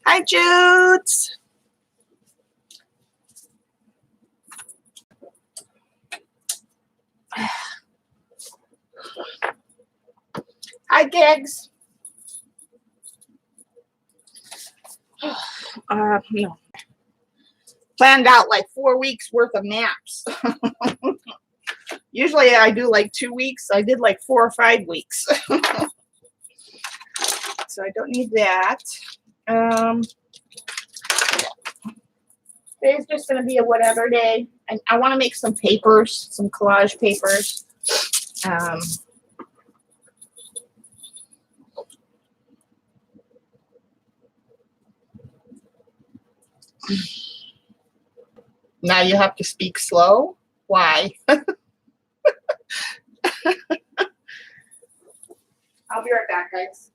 Hi, Judes. Hi, Gigs. No. Planned out like 4 weeks worth of naps. Usually I do like 2 weeks. I did like 4 or 5 weeks. So I don't need that. Today's just going to be a whatever day. And I want to make some papers, some collage papers. Now you have to speak slow. Why? I'll be right back, guys.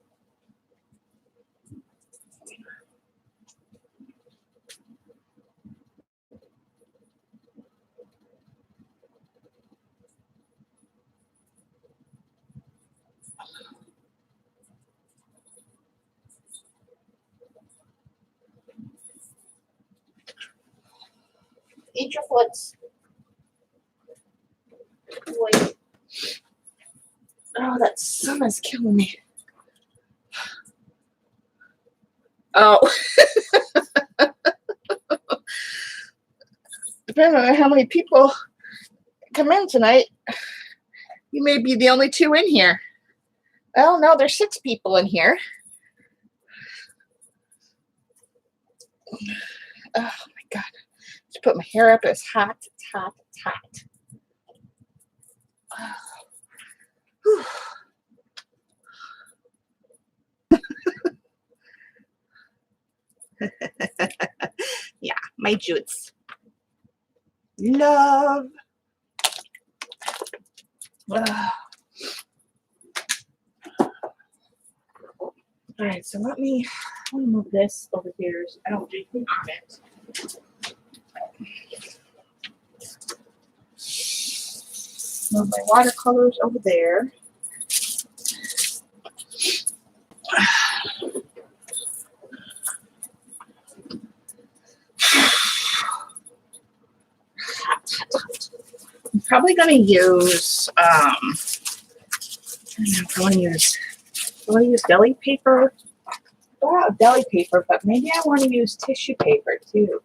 Eat your foots. Wait. Oh, that sun is killing me. Oh. Depending on how many people come in tonight, you may be the only 2 in here. Well, no, there's 6 people in here. Oh, my God. Just put my hair up. It's hot, it's hot, it's hot. Oh. Yeah, my Judes. Love. All right, so let me move this over here. So I don't do anything on it. Move my watercolors over there. I'm probably going to use, I want to use deli paper. I have deli paper, but maybe I want to use tissue paper too.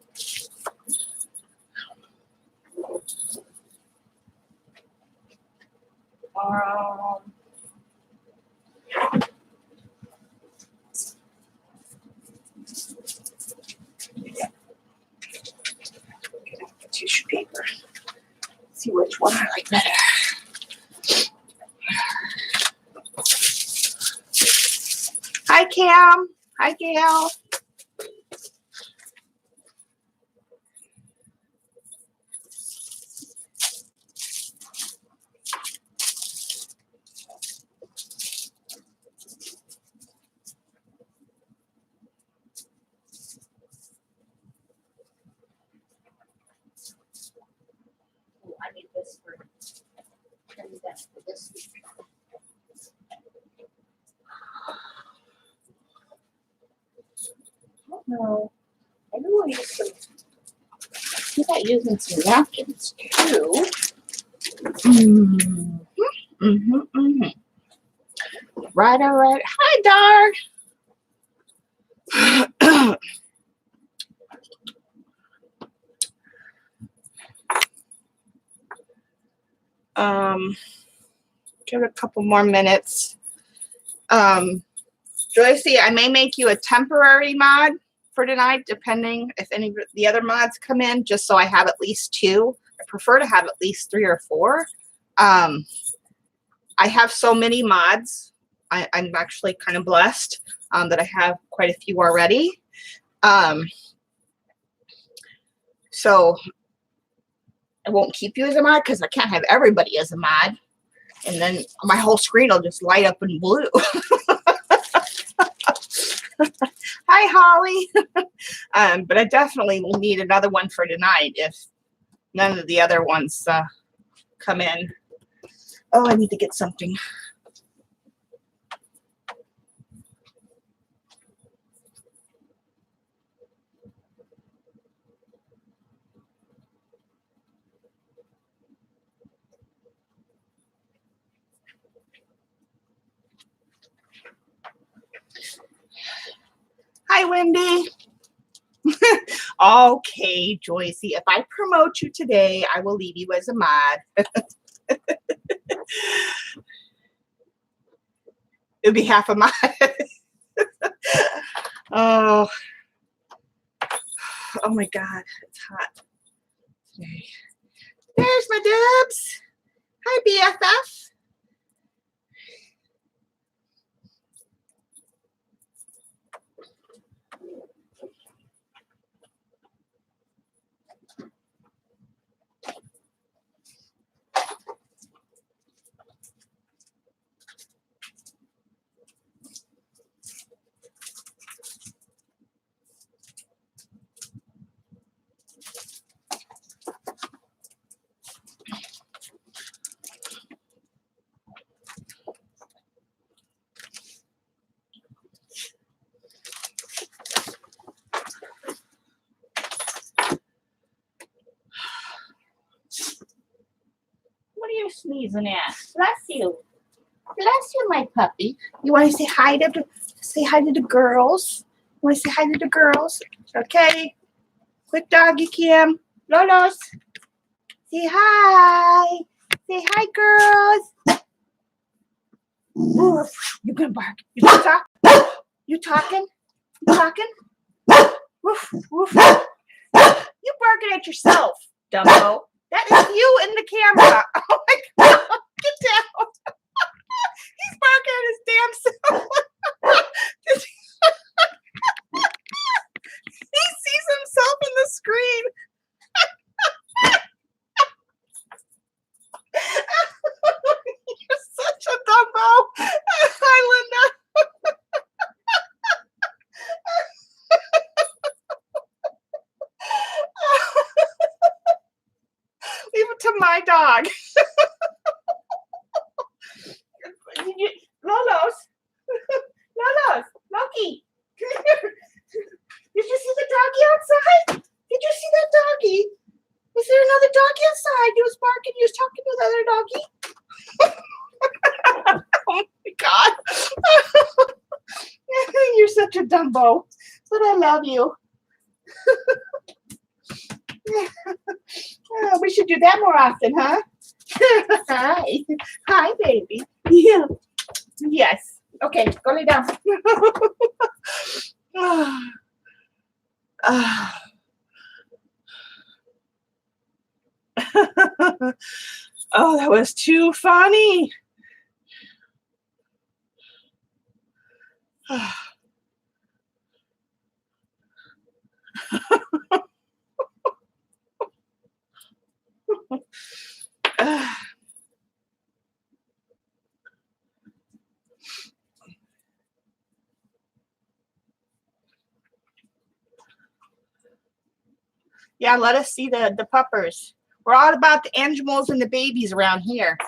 Yeah. Get out the tissue paper. See which one I like better. Hi, Cam. Hi, Gail. Oh, I need this for this week. No, I really want to use some. I about using some napkins too. Right, all right. Hi, Dar. Give it a couple more minutes. Joycey, I may make you a temporary mod for tonight, depending if any of the other mods come in, just so I have at least 2. I prefer to have at least 3 or 4. I have so many mods. I'm actually kind of blessed that I have quite a few already. So I won't keep you as a mod because I can't have everybody as a mod. And then my whole screen will just light up in blue. Hi, Holly. But I definitely will need another one for tonight if none of the other ones come in. Oh, I need to get something. Hi, Wendy. Okay, Joycey, if I promote you today, I will leave you as a mod. It'll be half a mod. Oh, oh my God, it's hot today. There's my dubs. Hi, BFF. What are you sneezing at? Bless you. Bless you, my puppy. You want to say hi to the girls? You want to say hi to the girls? Okay. Quick doggy cam. Lolos. Say hi. Say hi, girls. Ooh, you gonna bark? You gonna talk? You talking? You talking? Woof, woof. You barking at yourself, Dumbo. That is you in the camera. Oh my God. Get down. He's barking at his damn self. He sees himself in the screen. You're such a Dumbo. Hi, Linda. Leave it to my dog. Lolos. Lolos. Loki. Come here. Did you see the doggy outside? Did you see that doggy? Was there another doggy outside? He was barking. He was talking to the other doggy. Oh my God. You're such a Dumbo. But I love you. Oh, we should do that more often, huh? Hi. Hi, baby. Yeah. Yes. Okay, go lay down. Oh, that was too funny. Yeah, let us see the puppers. We're all about the animals and the babies around here.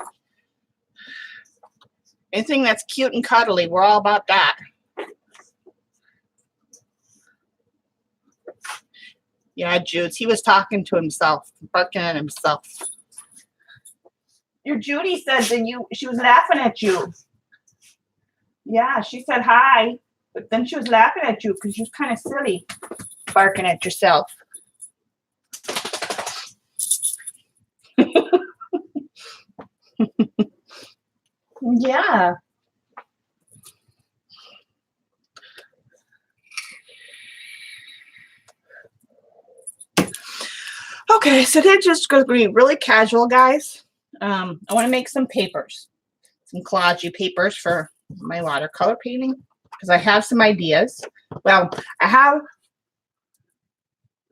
Anything that's cute and cuddly, we're all about that. Yeah, Judes, he was talking to himself, barking at himself. Your Judy said that she was laughing at you. Yeah, she said hi, but then she was laughing at you because you're kind of silly, barking at yourself. Yeah. Okay, so they're just going to be really casual, guys. I want to make some papers, some collage papers for my watercolor painting because I have some ideas. Well, I have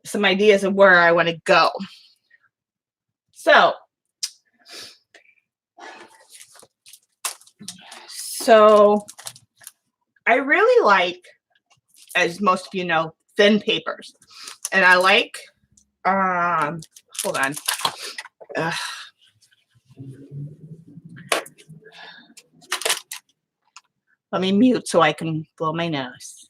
some ideas of where I want to go. So I really like, as most of you know, thin papers. And I like, hold on. Ugh. Let me mute so I can blow my nose.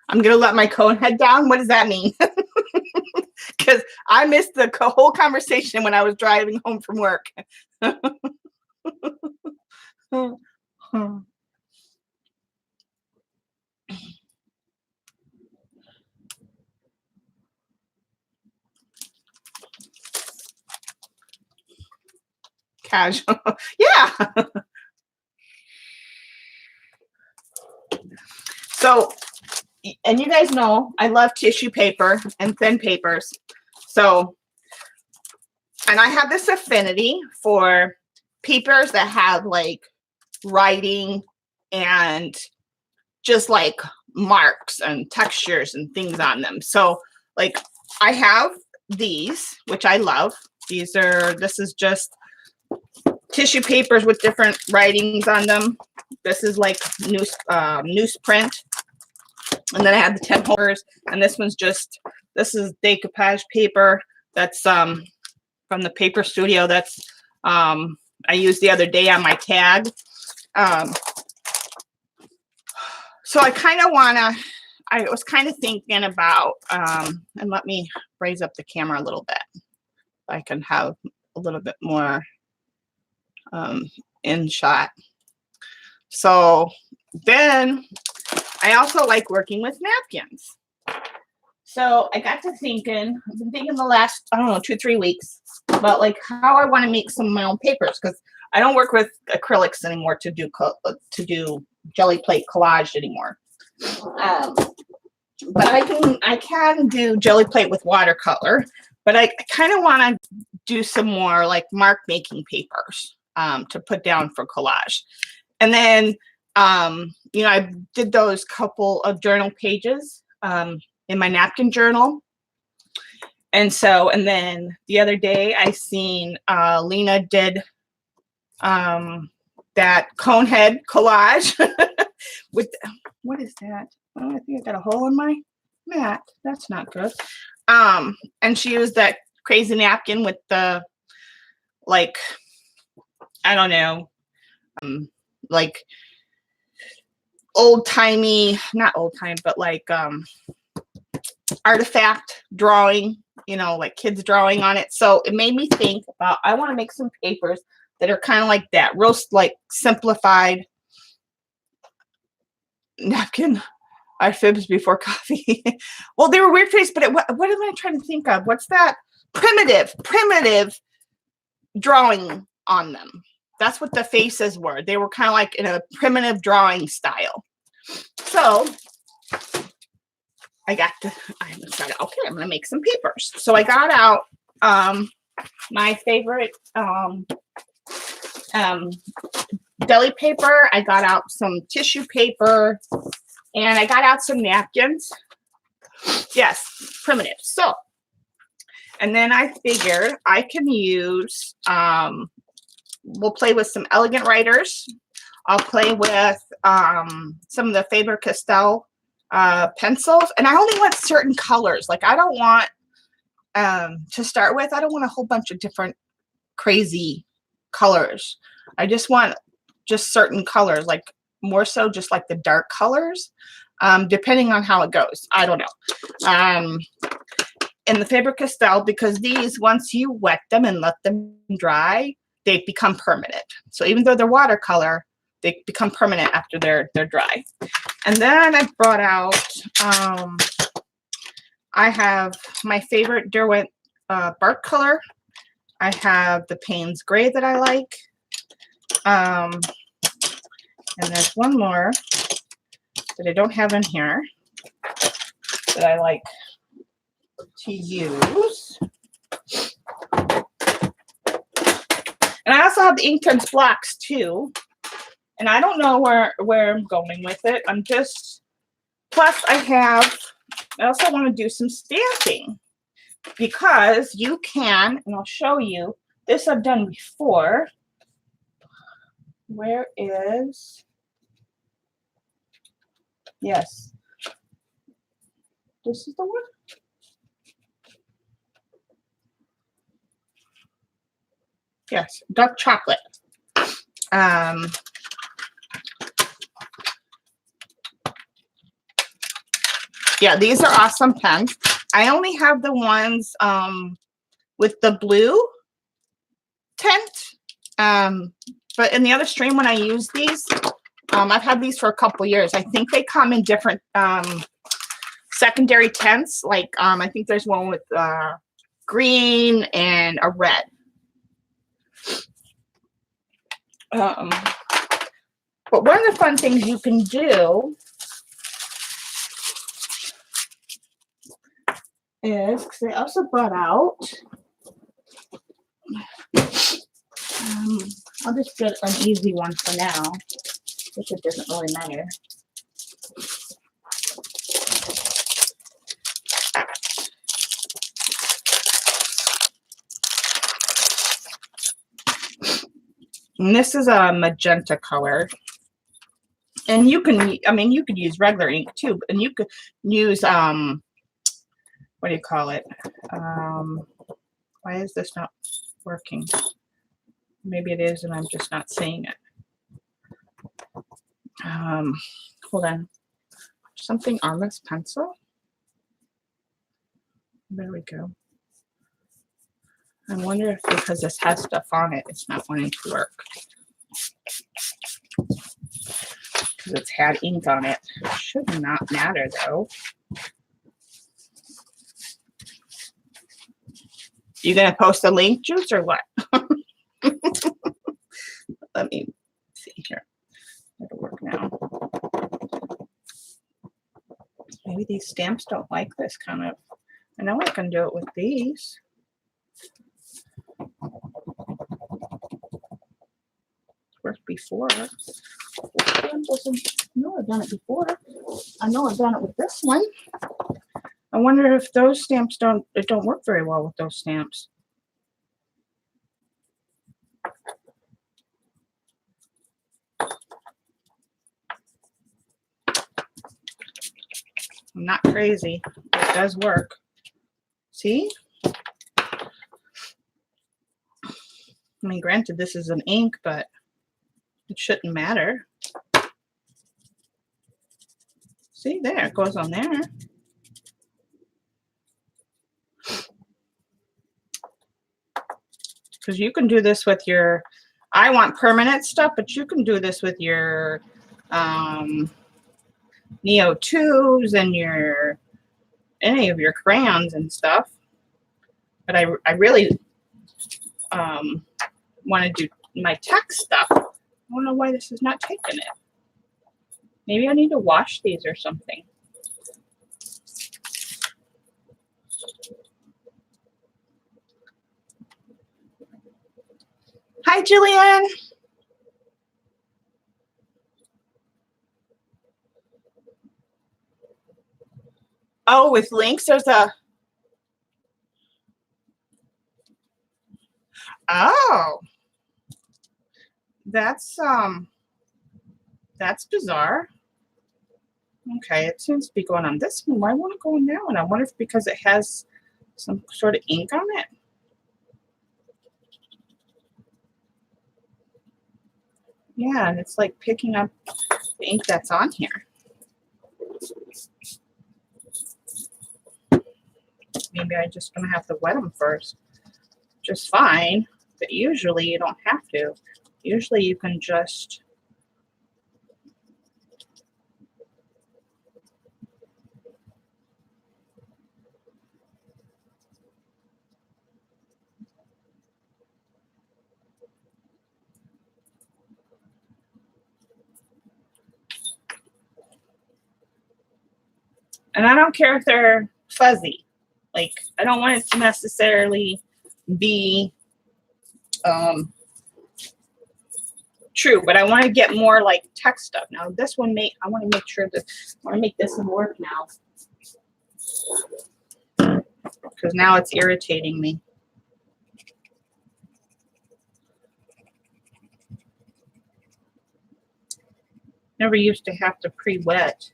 I'm going to let my cone head down. What does that mean? Because I missed the whole conversation when I was driving home from work. Casual. Yeah. So, and you guys know I love tissue paper and thin papers. So, and I have this affinity for papers that have like writing and just like marks and textures and things on them. So like I have these, which I love. This is just tissue papers with different writings on them. This is like newsprint. And then I have the 10 holders, and this is decoupage paper. That's from the paper studio. That's I used the other day on my tag. So I kind of I was kind of thinking about, and let me raise up the camera a little bit. I can have a little bit more in shot. So then I also like working with napkins. So I got to thinking, I've been thinking the last, I don't know, 2-3 weeks about like how I want to make some of my own papers, because I don't work with acrylics anymore to do jelly plate collage anymore. But I can do jelly plate with watercolor, but I kind of want to do some more like mark making papers to put down for collage. And then, you know, I did those couple of journal pages in my napkin journal. And then the other day I seen Lena did that cone head collage with, what is that? Oh, I think I got a hole in my mat. That's not good. And she used that crazy napkin with the, like, I don't know, like old-timey, not old-time, but like artifact drawing, you know, like kids drawing on it. So it made me think about, I want to make some papers that are kind of like that, roast, like simplified napkin. Our fibs before coffee. Well, they were weird face, but what am I trying to think of? What's that? Primitive drawing on them. That's what the faces were. They were kind of like in a primitive drawing style. So I decided, okay, I'm going to make some papers. So I got out my favorite deli paper. I got out some tissue paper, and I got out some napkins. Yes, primitive. So, and then I figured I can use, we'll play with some Elegant Writers. I'll play with some of the Faber-Castell pencils. And I only want certain colors. Like I don't want, to start with, I don't want a whole bunch of different crazy colors. I just want just certain colors, like more so just like the dark colors, depending on how it goes. I don't know. In the Faber-Castell, because these, once you wet them and let them dry, they become permanent. So even though they're watercolor, they become permanent after they're dry. And then I brought out, I have my favorite Derwent bark color. I have the Payne's Gray that I like. And there's one more that I don't have in here that I like to use. And I also have the Inktense blocks too. And I don't know where I'm going with it. I'm just, plus I also want to do some stamping. because you can, and I'll show you, this I've done before. Where is, yes, this is the one. Yes, dark chocolate. Yeah, these are awesome pens. I only have the ones with the blue tint. But in the other stream, when I use these, I've had these for a couple years. I think they come in different secondary tints. Like I think there's one with green and a red. But one of the fun things you can do is, because they also brought out, I'll just get an easy one for now, which it doesn't really matter. And this is a magenta color. And you can, I mean, you could use regular ink too, and you could use, what do you call it? Why is this not working? Maybe it is, and I'm just not seeing it. Hold on. Something on this pencil. There we go. I wonder if because this has stuff on it, it's not wanting to work. Because it's had ink on it. It should not matter though. You gonna post a link, Juice, or what? Let me see here. It'll work now. Maybe these stamps don't like this kind of. I know I can do it with these. Worked before. No, I've done it before. I know I've done it with this one. I wonder if those stamps don't work very well with those stamps. I'm not crazy. It does work. See? I mean, granted, this is an ink, but it shouldn't matter. See, there, it goes on there. Because you can do this with your, I want permanent stuff, but you can do this with your Neo 2s and your, any of your crayons and stuff. But I really want to do my text stuff. I don't know why this is not taking it. Maybe I need to wash these or something. Hi, Jillian. Oh, with links, there's a. Oh, that's bizarre. Okay, it seems to be going on this one. Why won't it go on that one? I wonder if because it has some sort of ink on it. Yeah, and it's like picking up the ink that's on here. Maybe I just gonna have to wet them first. Just fine, but usually you don't have to. Usually you can just and I don't care if they're fuzzy. Like, I don't want it to necessarily be true, but I want to get more like text stuff. Now this one I want to make sure that I want to make this one work now. because now it's irritating me. Never used to have to pre-wet,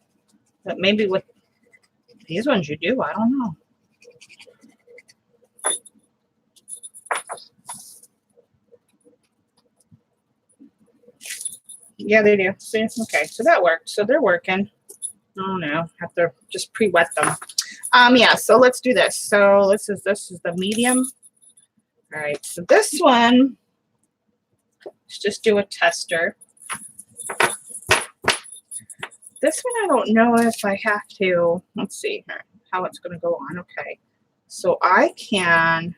but maybe with these ones you do. I don't know. Yeah, they do. See? Okay, so that worked. So they're working. Oh no, have to just pre-wet them. Yeah, so let's do this. So this is the medium. All right, so this one, let's just do a tester. This one I don't know if I have to, let's see here, how it's gonna go on. Okay, so I can,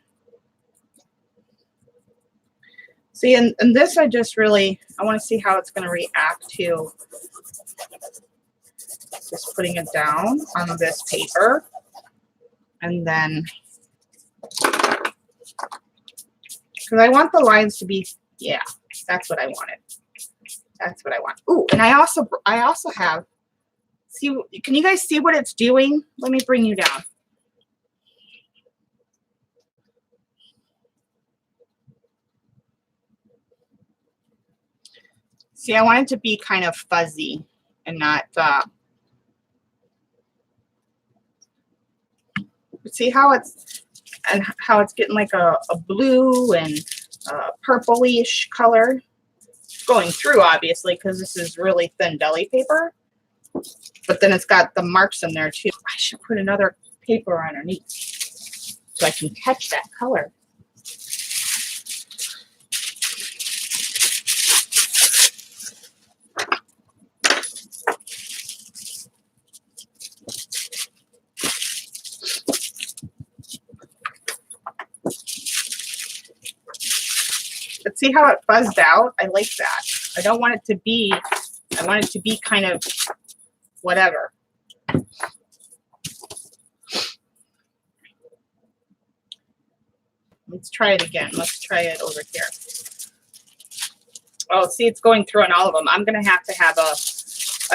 see, and this I just really, I wanna see how it's gonna react to just putting it down on this paper. And then, because I want the lines to be, yeah, that's what I wanted. That's what I want. Ooh, and I also have, see, can you guys see what it's doing? Let me bring you down. See, I want it to be kind of fuzzy and not, see how it's getting like a blue and purplish color going through, obviously, because this is really thin deli paper. But then it's got the marks in there too. I should put another paper underneath so I can catch that color. But see how it buzzed out? I like that. I don't want it to be, I want it to be kind of whatever. Let's try it again. Let's try it over here. Oh, see, it's going through on all of them. I'm going to have a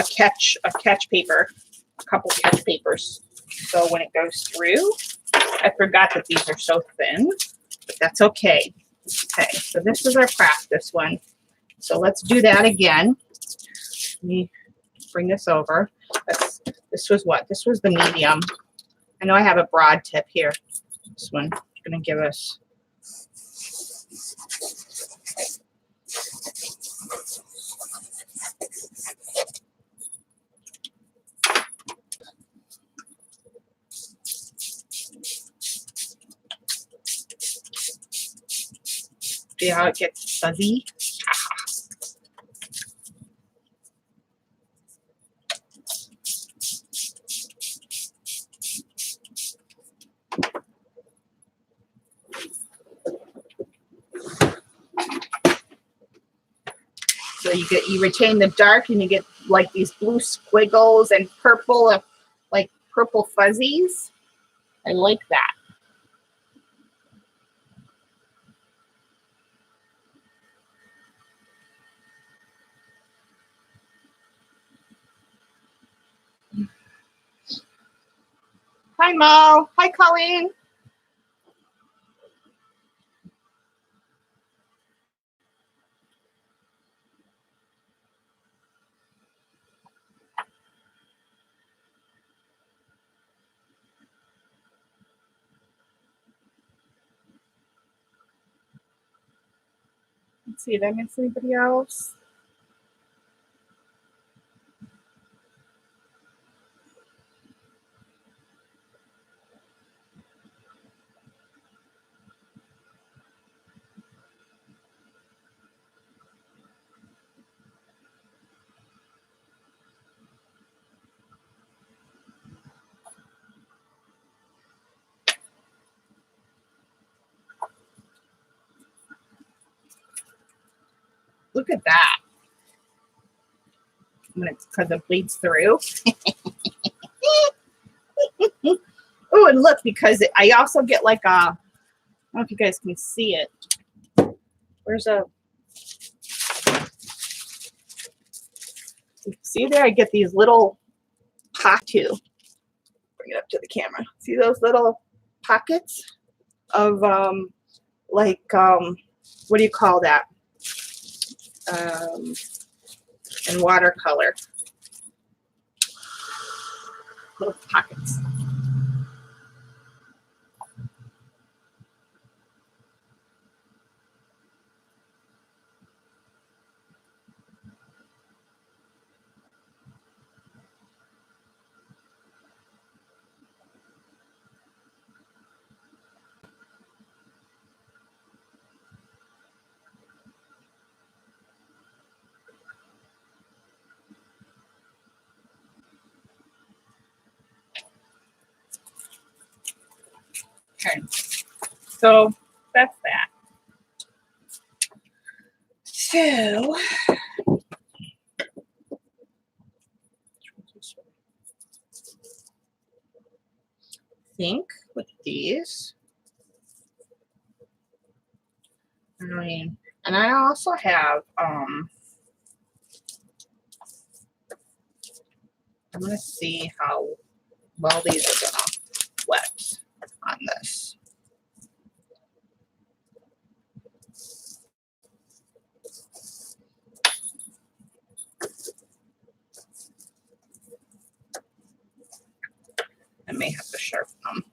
catch paper, a couple catch papers. So when it goes through, I forgot that these are so thin, but that's okay. Okay, so this is our practice one. So let's do that again. Let me bring this over. This was what? This was the medium. I know I have a broad tip here. This one is going to give us. See how it gets fuzzy? So you retain the dark and you get like these blue squiggles and purple, like purple fuzzies. I like that. Hi, Mo. Hi, Colleen. Let's see, did I miss anybody else? Look at that. Because it bleeds through. Oh, and look, because I also get like I don't know if you guys can see it. Where's a, see there? I get these little pot too. Bring it up to the camera. See those little pockets of what do you call that? In watercolor. Little pockets. Okay, so that's that. So, think with these. I mean, and I also have, I'm going to see how well these are going to wet on this. I may have to sharpen them.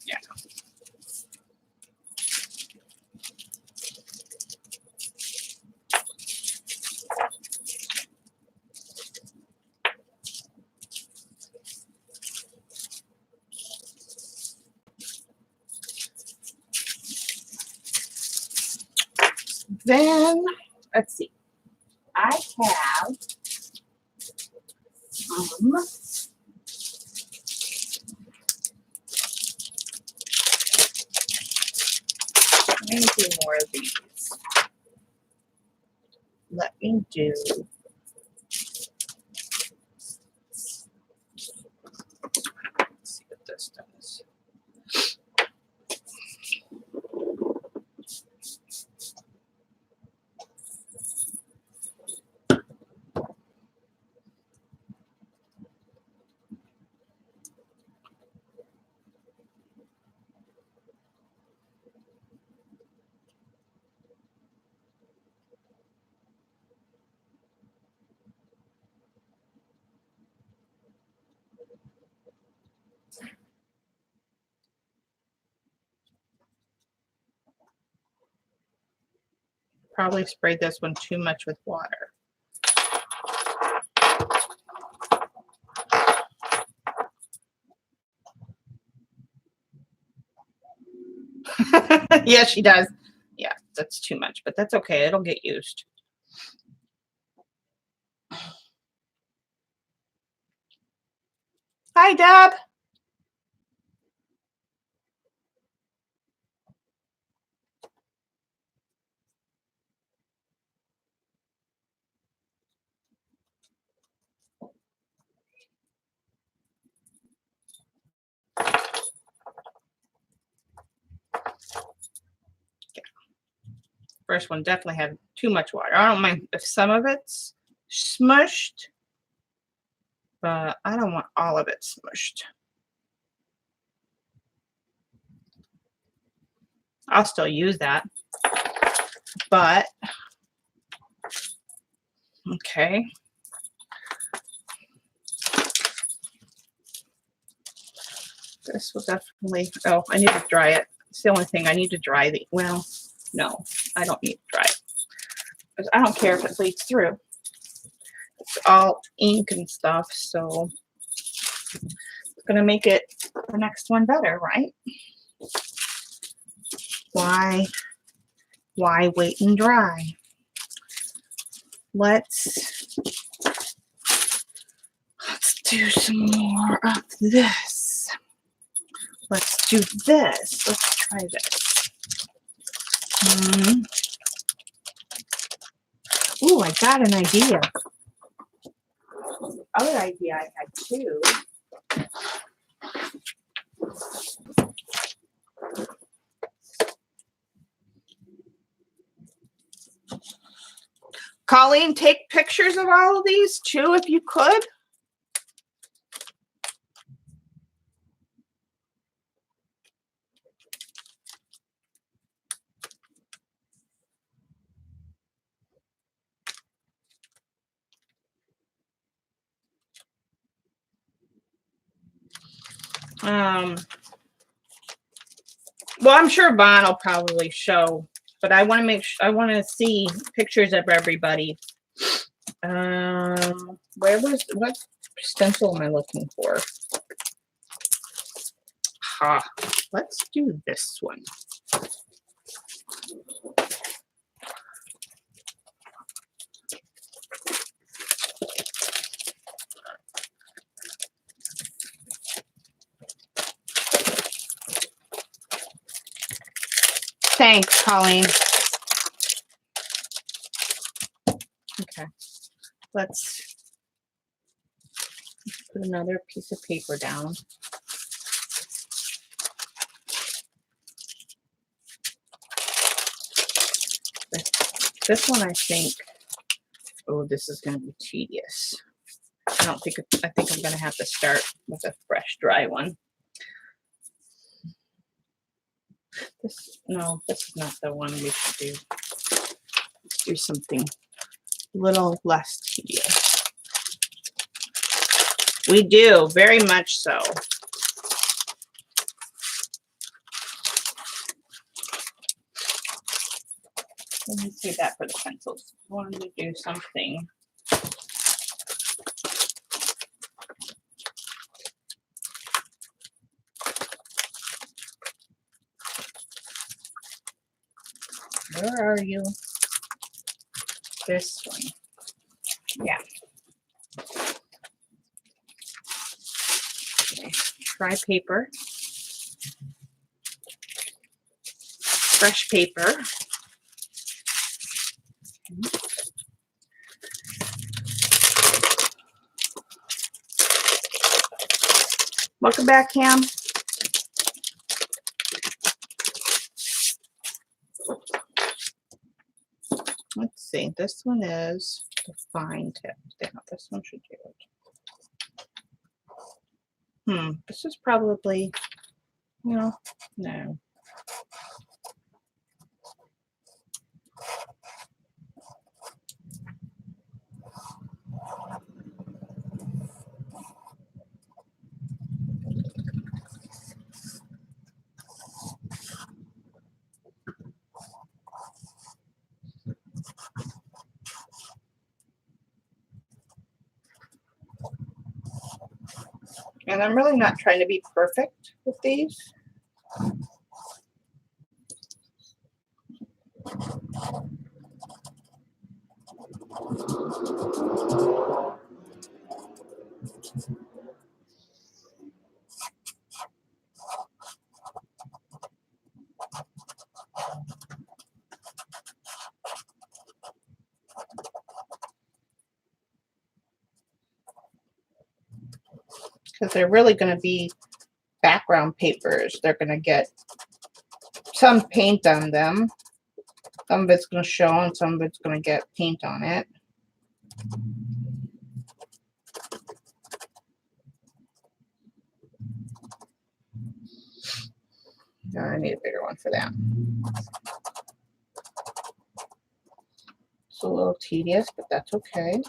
Yeah. Then, let's see. I have let me do more of these. Let me do. Let's see what this does. Probably sprayed this one too much with water. Yeah, she does. Yeah, that's too much, but that's okay. It'll get used. Hi, Deb. First one definitely had too much water. I don't mind if some of it's smushed, but I don't want all of it smushed. I'll still use that, but okay. This will definitely, oh, I need to dry it. It's the only thing I need to dry the, well, no, I don't need to dry it. Because I don't care if it bleeds through. It's all ink and stuff, so it's going to make it the next one better, right? Why wait and dry? Let's do some more of this. Let's do this. Let's try this. Ooh, I got an idea. other idea I had too. Colleen, take pictures of all of these too, if you could. Well, I'm sure Vaughn will probably show, but I want to make sure, I want to see pictures of everybody. What stencil am I looking for? Ha, let's do this one. Thanks, Colleen. Okay, let's put another piece of paper down. This one, I think, oh, this is going to be tedious. I think I'm going to have to start with a fresh, dry one. No, this is not the one we should do. Let's do something a little less tedious. We do, very much so. Let me save that for the pencils. I wanted to do something. Where are you? This one. Yeah. Okay. Dry paper. Fresh paper. Welcome back, Cam. Let's see. This one is the fine tip. Yeah, this one should do it. This is probably, no. And I'm really not trying to be perfect with these. Because they're really going to be background papers. They're going to get some paint on them. Some of it's going to show and some of it's going to get paint on it. I need a bigger one for that. It's a little tedious, but that's okay.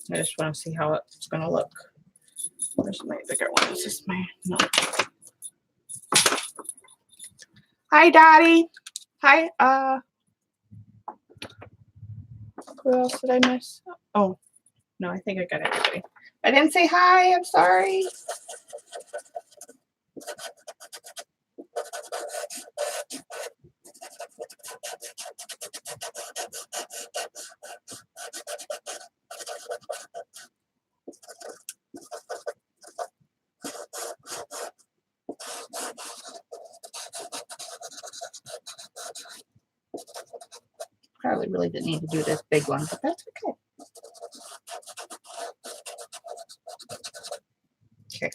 I just want to see how it's going to look. Where's my bigger one? This is my, no. Hi, Daddy. Hi, who else did I miss? Oh, no, I think I got everybody. I didn't say hi. I'm sorry. Probably really didn't need to do this big one, but that's okay. Okay.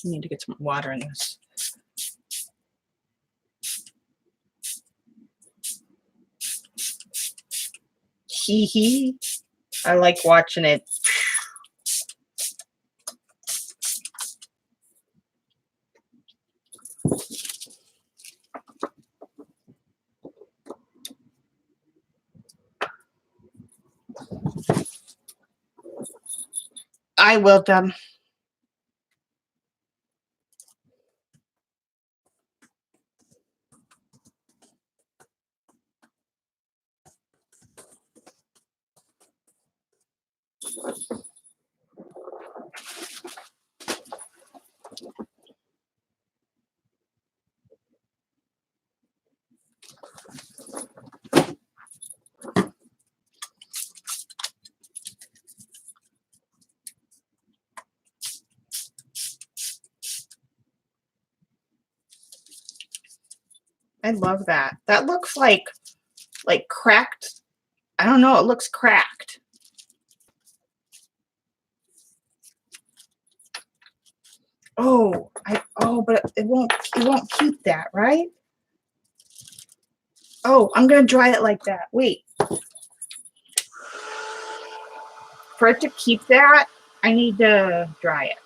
I need to get some water in this. Hee hee. I like watching it. I will, Deb. I love that. That looks like cracked. I don't know. It looks cracked. Oh, but it won't keep that, right? Oh, I'm gonna dry it like that. Wait. For it to keep that, I need to dry it.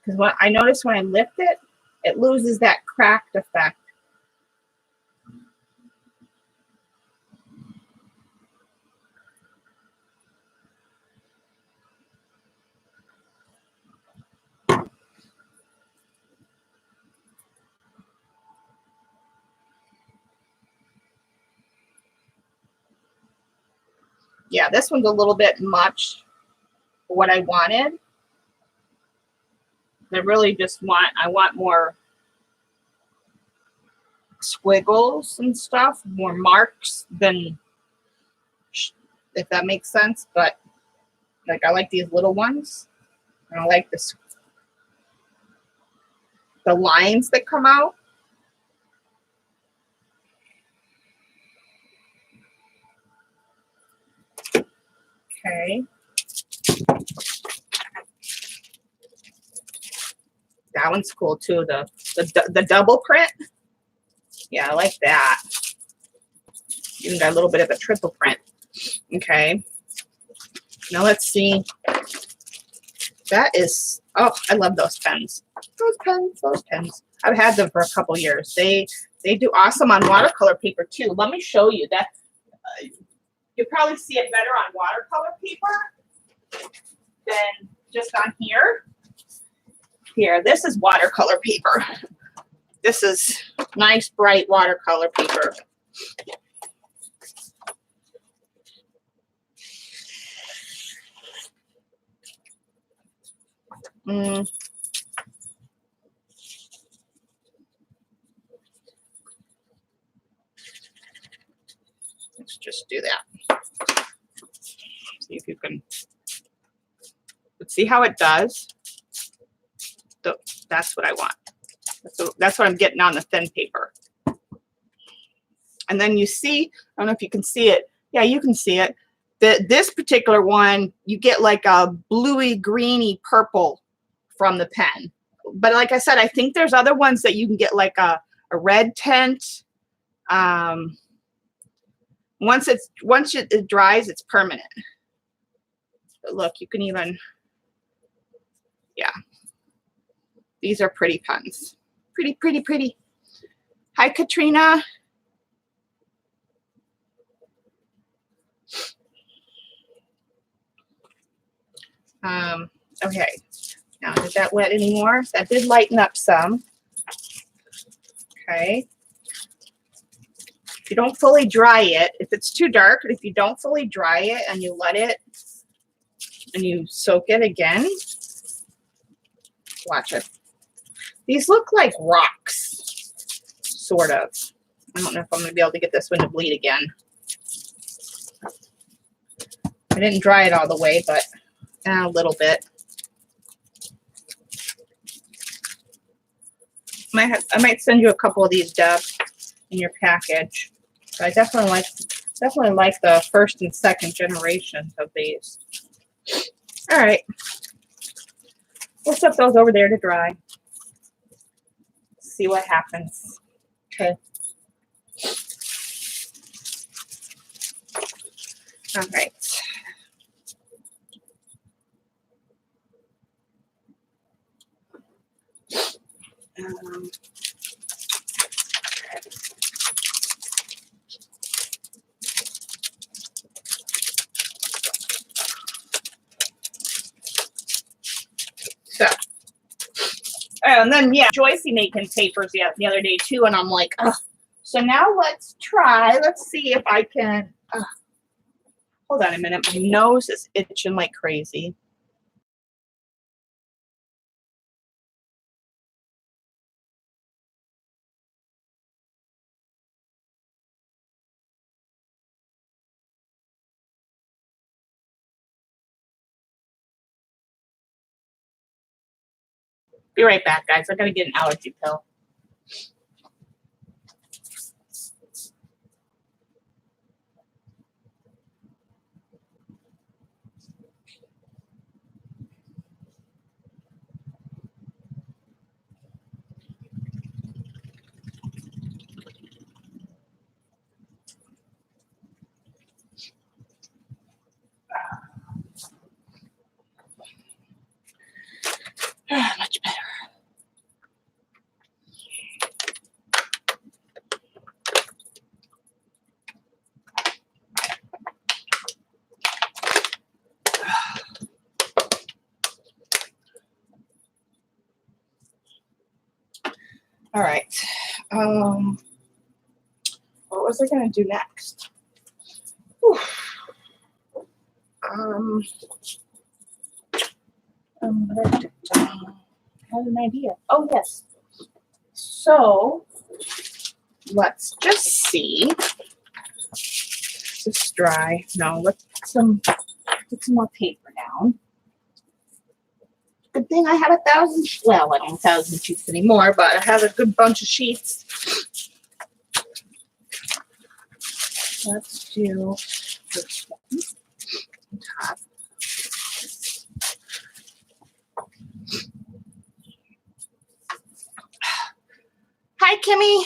Because what I notice when I lift it, it loses that cracked effect. Yeah, this one's a little bit much for what I wanted. I really just I want more squiggles and stuff, more marks than, if that makes sense. But like, I like these little ones. And I like the lines that come out. Okay. That one's cool too. The double print. Yeah, I like that. Even got a little bit of a triple print. Okay. Now let's see. That is, oh, I love those pens. Those pens. I've had them for a couple years. They do awesome on watercolor paper too. Let me show you that. You'll probably see it better on watercolor paper than just on here. Here, this is watercolor paper. This is nice, bright watercolor paper. Let's just do that. See if you can. Let's see how it does. That's what I want. That's what I'm getting on the thin paper. And then you see, I don't know if you can see it. Yeah, you can see it. This particular one, you get like a bluey, greeny purple from the pen. But like I said, I think there's other ones that you can get like a red tint. Once it dries, it's permanent. But look, you can even, yeah. These are pretty pens. Pretty, pretty, pretty. Hi, Katrina. Okay. Now, did that wet anymore? That did lighten up some. Okay. If you don't fully dry it, if it's too dark, if you don't fully dry it and you let it and you soak it again, watch it. These look like rocks, sort of. I don't know if I'm going to be able to get this one to bleed again. I didn't dry it all the way, but a little bit. I might send you a couple of these, Deb, in your package. But I definitely like the first and second generations of these. All right, we'll set those over there to dry. See what happens. Okay. All right. So, and then yeah, Joycey making papers the other day too, and I'm like, ugh. So now let's try. Let's see if I can. Hold on a minute. My nose is itching like crazy. Be right back, guys. I gotta get an allergy pill. Much better. All right. What was I gonna do next? Whew. I had an idea. Oh yes. So let's just see. This is dry. No, let's put some more paper down. Good thing I have 1,000. Well, I don't have 1,000 sheets anymore, but I have a good bunch of sheets. Let's do this one on top. Hi, Kimmy.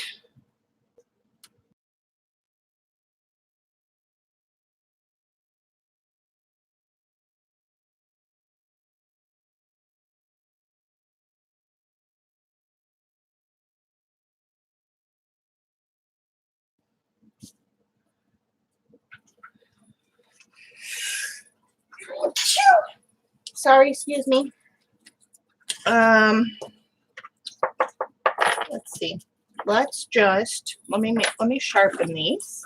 Sorry, excuse me. Let's see. Let's just let me sharpen these.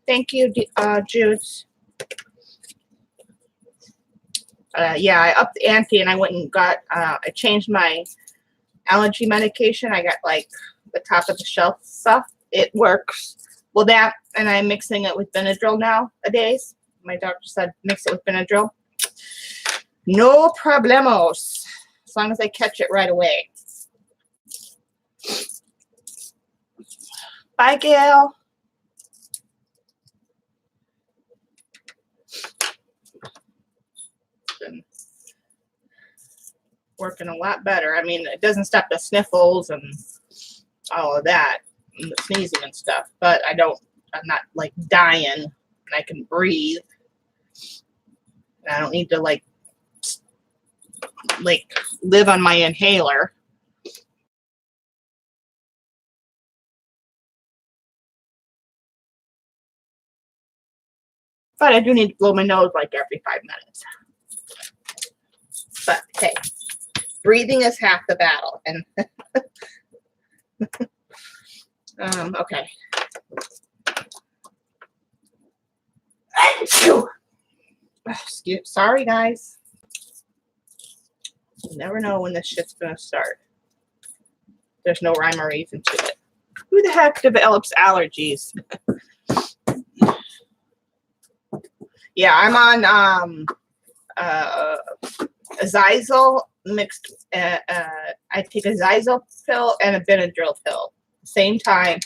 Thank you, Juice. Yeah, I upped the ante and I went and got. I changed my allergy medication. I got like the top of the shelf stuff. It works. Well, that and I'm mixing it with Benadryl nowadays. My doctor said mix it with Benadryl. No problemos. As long as I catch it right away. Bye, Gail. Been working a lot better. I mean, it doesn't stop the sniffles and all of that, and the sneezing and stuff, but I'm not like dying, and I can breathe. And I don't need to like live on my inhaler. But I do need to blow my nose like every 5 minutes. But hey, breathing is half the battle. And okay. Sorry, guys. You never know when this shit's gonna start. There's no rhyme or reason to it. Who the heck develops allergies? Yeah, I'm on a Zyzol mixed. I take a Zyzol pill and a Benadryl pill same time.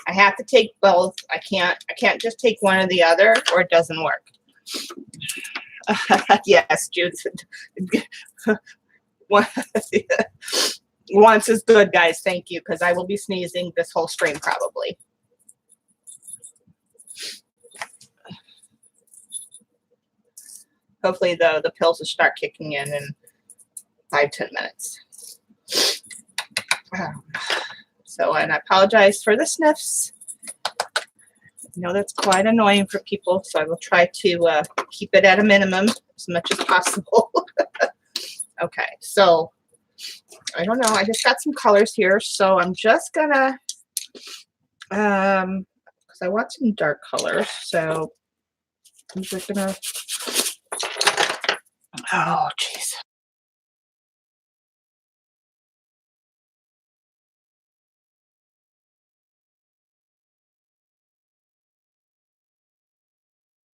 I have to take both. I can't just take one or the other, or it doesn't work. Yes, Jude. Once is good, guys. Thank you, because I will be sneezing this whole stream probably. Hopefully the pills will start kicking in 5-10 minutes. So, and I apologize for the sniffs. I know that's quite annoying for people, so I will try to keep it at a minimum as much as possible. Okay, so I don't know. I just got some colors here, so I'm just gonna, because I want some dark colors. So I'm just gonna. Oh, jeez.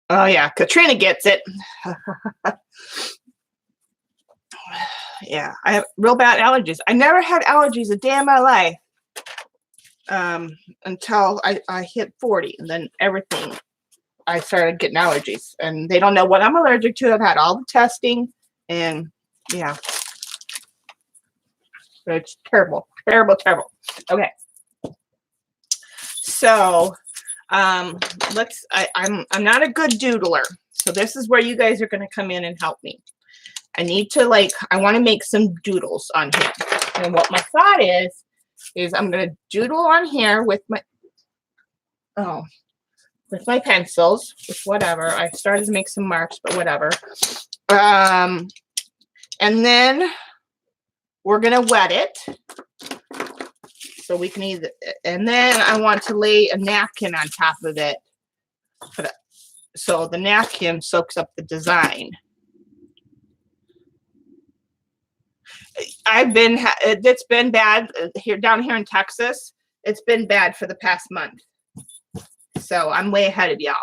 Oh yeah, Katrina gets it. Yeah, I have real bad allergies. I never had allergies a day in my life until I hit 40, and then everything. I started getting allergies, and they don't know what I'm allergic to. I've had all the testing, and yeah, it's terrible, terrible, terrible. Okay, so I'm not a good doodler, so this is where you guys are going to come in and help me. I need to I want to make some doodles on here, and what my thought is I'm going to doodle on here with my with my pencils, with whatever. I started to make some marks, but whatever. And then we're gonna wet it, so we can either. And then I want to lay a napkin on top of it, so the napkin soaks up the design. It's been bad down here in Texas. It's been bad for the past month. So I'm way ahead of y'all.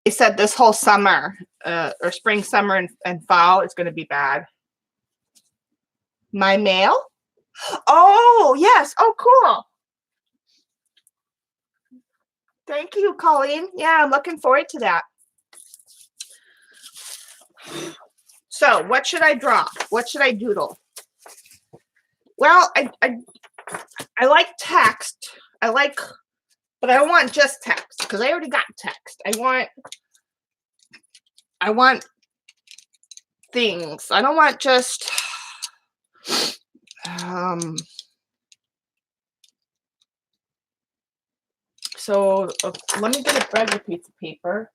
They said this whole summer, or spring, summer, and fall is going to be bad. My mail? Oh, yes. Oh, cool. Thank you, Colleen. Yeah, I'm looking forward to that. So what should I draw? What should I doodle? Well, I like text. But I don't want just text, because I already got text. I want things. I don't want just so let me get a regular piece of paper.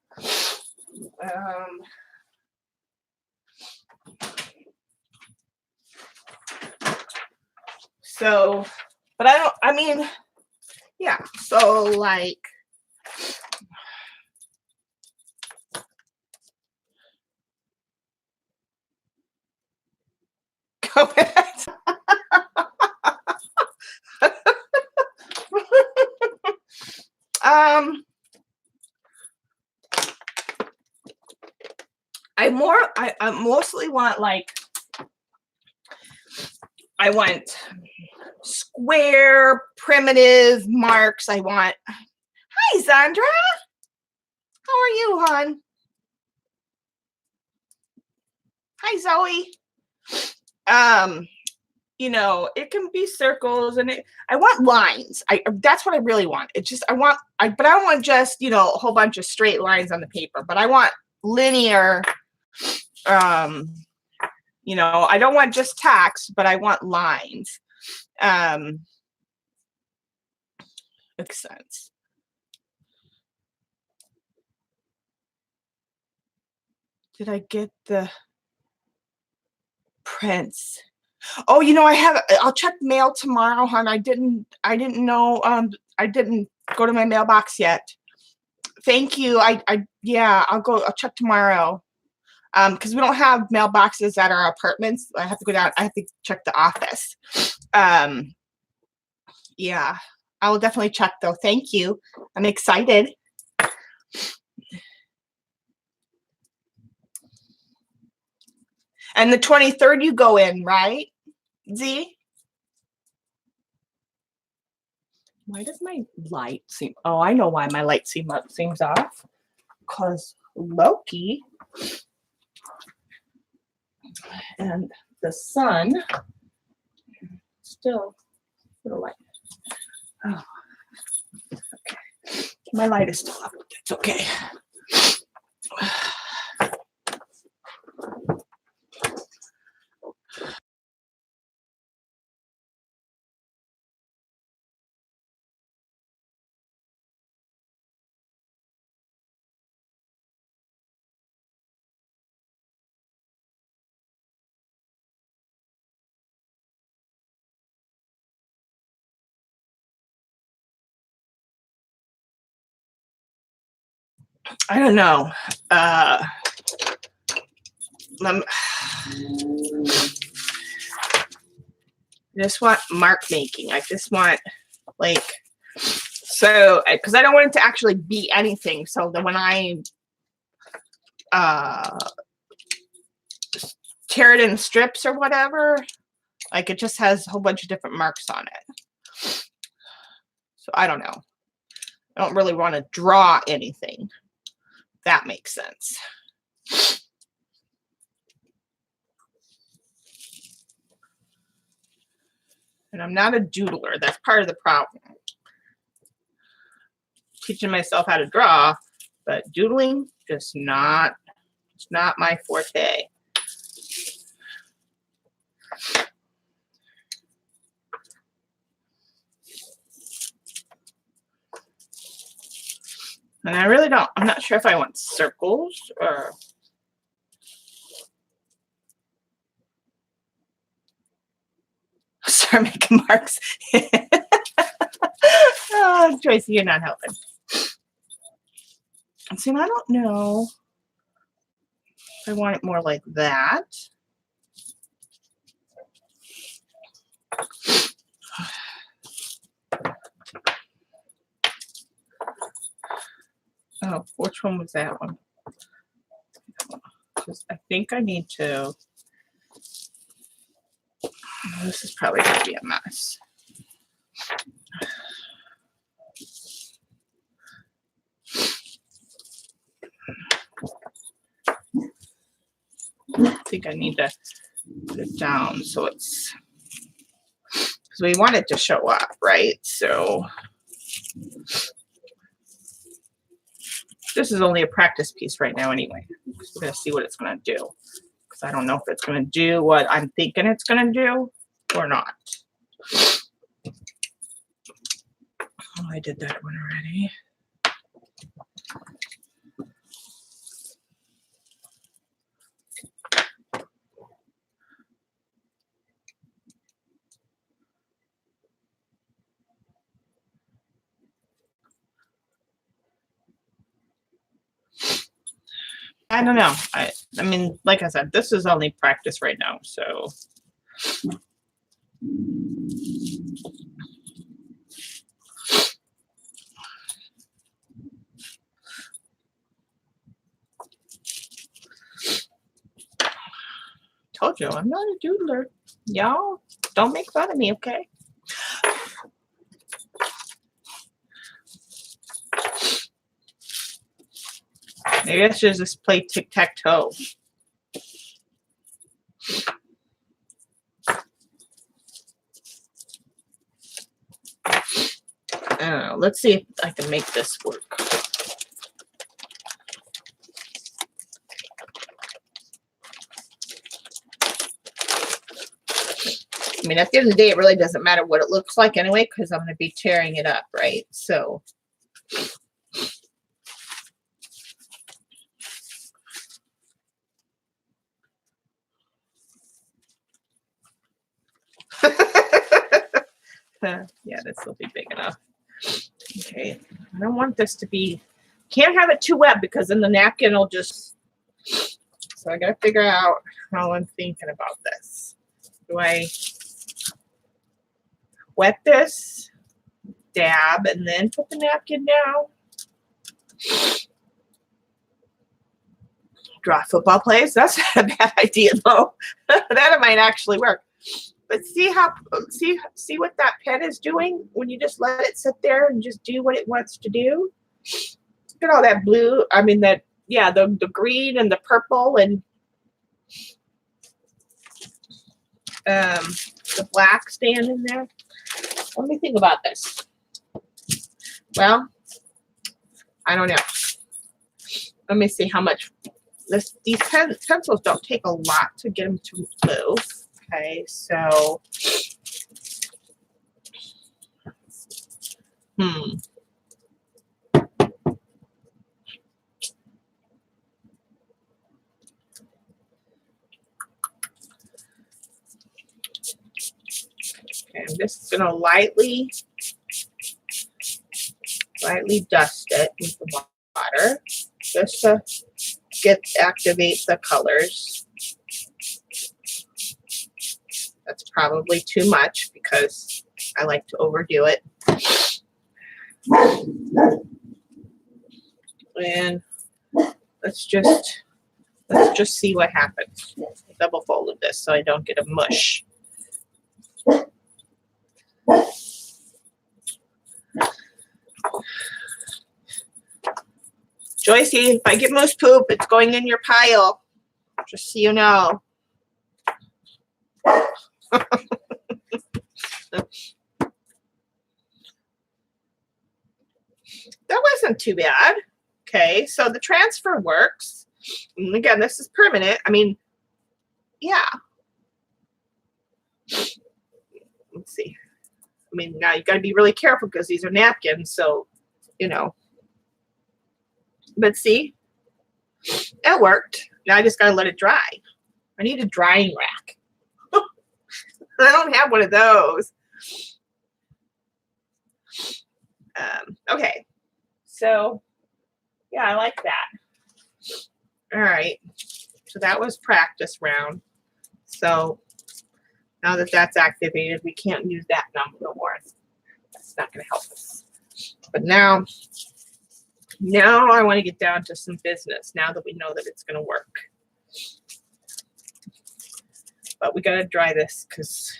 So, but I mean, yeah, so like, go ahead. I mostly want I want square, primitive marks. Hi, Zandra. How are you, hon? Hi, Zoe. It can be circles, and I want lines. That's what I really want. It's just but I don't want just a whole bunch of straight lines on the paper. But I want linear. I don't want just text, but I want lines. Makes sense. Did I get the prints? Oh, I'll check mail tomorrow, hon. I didn't know. I didn't go to my mailbox yet. Thank you. I'll check tomorrow. Because we don't have mailboxes at our apartments. I have to go down. I have to check the office. Yeah, I will definitely check though. Thank you. I'm excited. And the 23rd you go in, right, Z? Why does my light seem, oh, I know why my light seems off. Because Loki and the sun still little light. Oh, okay. My light is still up. It's okay. I don't know. I just want mark making. I just want like, so because I don't want it to actually be anything. So that when I tear it in strips or whatever, like it just has a whole bunch of different marks on it. So I don't know. I don't really want to draw anything. That makes sense. And I'm not a doodler. That's part of the problem. Teaching myself how to draw, but doodling just not, it's not my forte. And I really don't, I'm not sure if I want circles or start making marks. Oh, Tracy, you're not helping. See, I don't know if I want it more like that. Oh, which one was that one? I think I need to. Oh, this is probably going to be a mess. I think I need to put it down so it's, because we want it to show up, right? So this is only a practice piece right now anyway. We're going to see what it's going to do. Because I don't know if it's going to do what I'm thinking it's going to do or not. Oh, I did that one already. I don't know. I mean, like I said, this is only practice right now, so. Told you, I'm not a doodler. Y'all, don't make fun of me, okay? Maybe I should just play tic-tac-toe. I don't know. Let's see if I can make this work. I mean, at the end of the day, it really doesn't matter what it looks like anyway, because I'm going to be tearing it up, right? So. Yeah, this will be big enough. Okay, I don't want this to be, can't have it too wet because then the napkin will just, So I gotta figure out how I'm thinking about this. Do I wet this, dab, and then put the napkin down? Draw football plays. That's not a bad idea though. That might actually work. But see what that pen is doing when you just let it sit there and just do what it wants to do. Look at all that blue. I mean the green and the purple and the black staying in there. Let me think about this. Well, I don't know. Let me see how much these pencils don't take a lot to get them to move. Okay, so Okay, I'm just gonna lightly dust it with the water just to activate the colors. That's probably too much because I like to overdo it. And let's just see what happens. Double folded this so I don't get a mush. Joycey, if I get moose poop, it's going in your pile. Just so you know. That wasn't too bad. Okay, so the transfer works. And again, this is permanent. I mean, yeah. Let's see. I mean, now you got to be really careful because these are napkins, so, you know. But see, it worked. Now I just got to let it dry. I need a drying rack. I don't have one of those. Okay. So, yeah, I like that. All right. So that was practice round. So now that that's activated, we can't use that number no more. That's not going to help us. But now I want to get down to some business now that we know that it's going to work. But we got to dry this because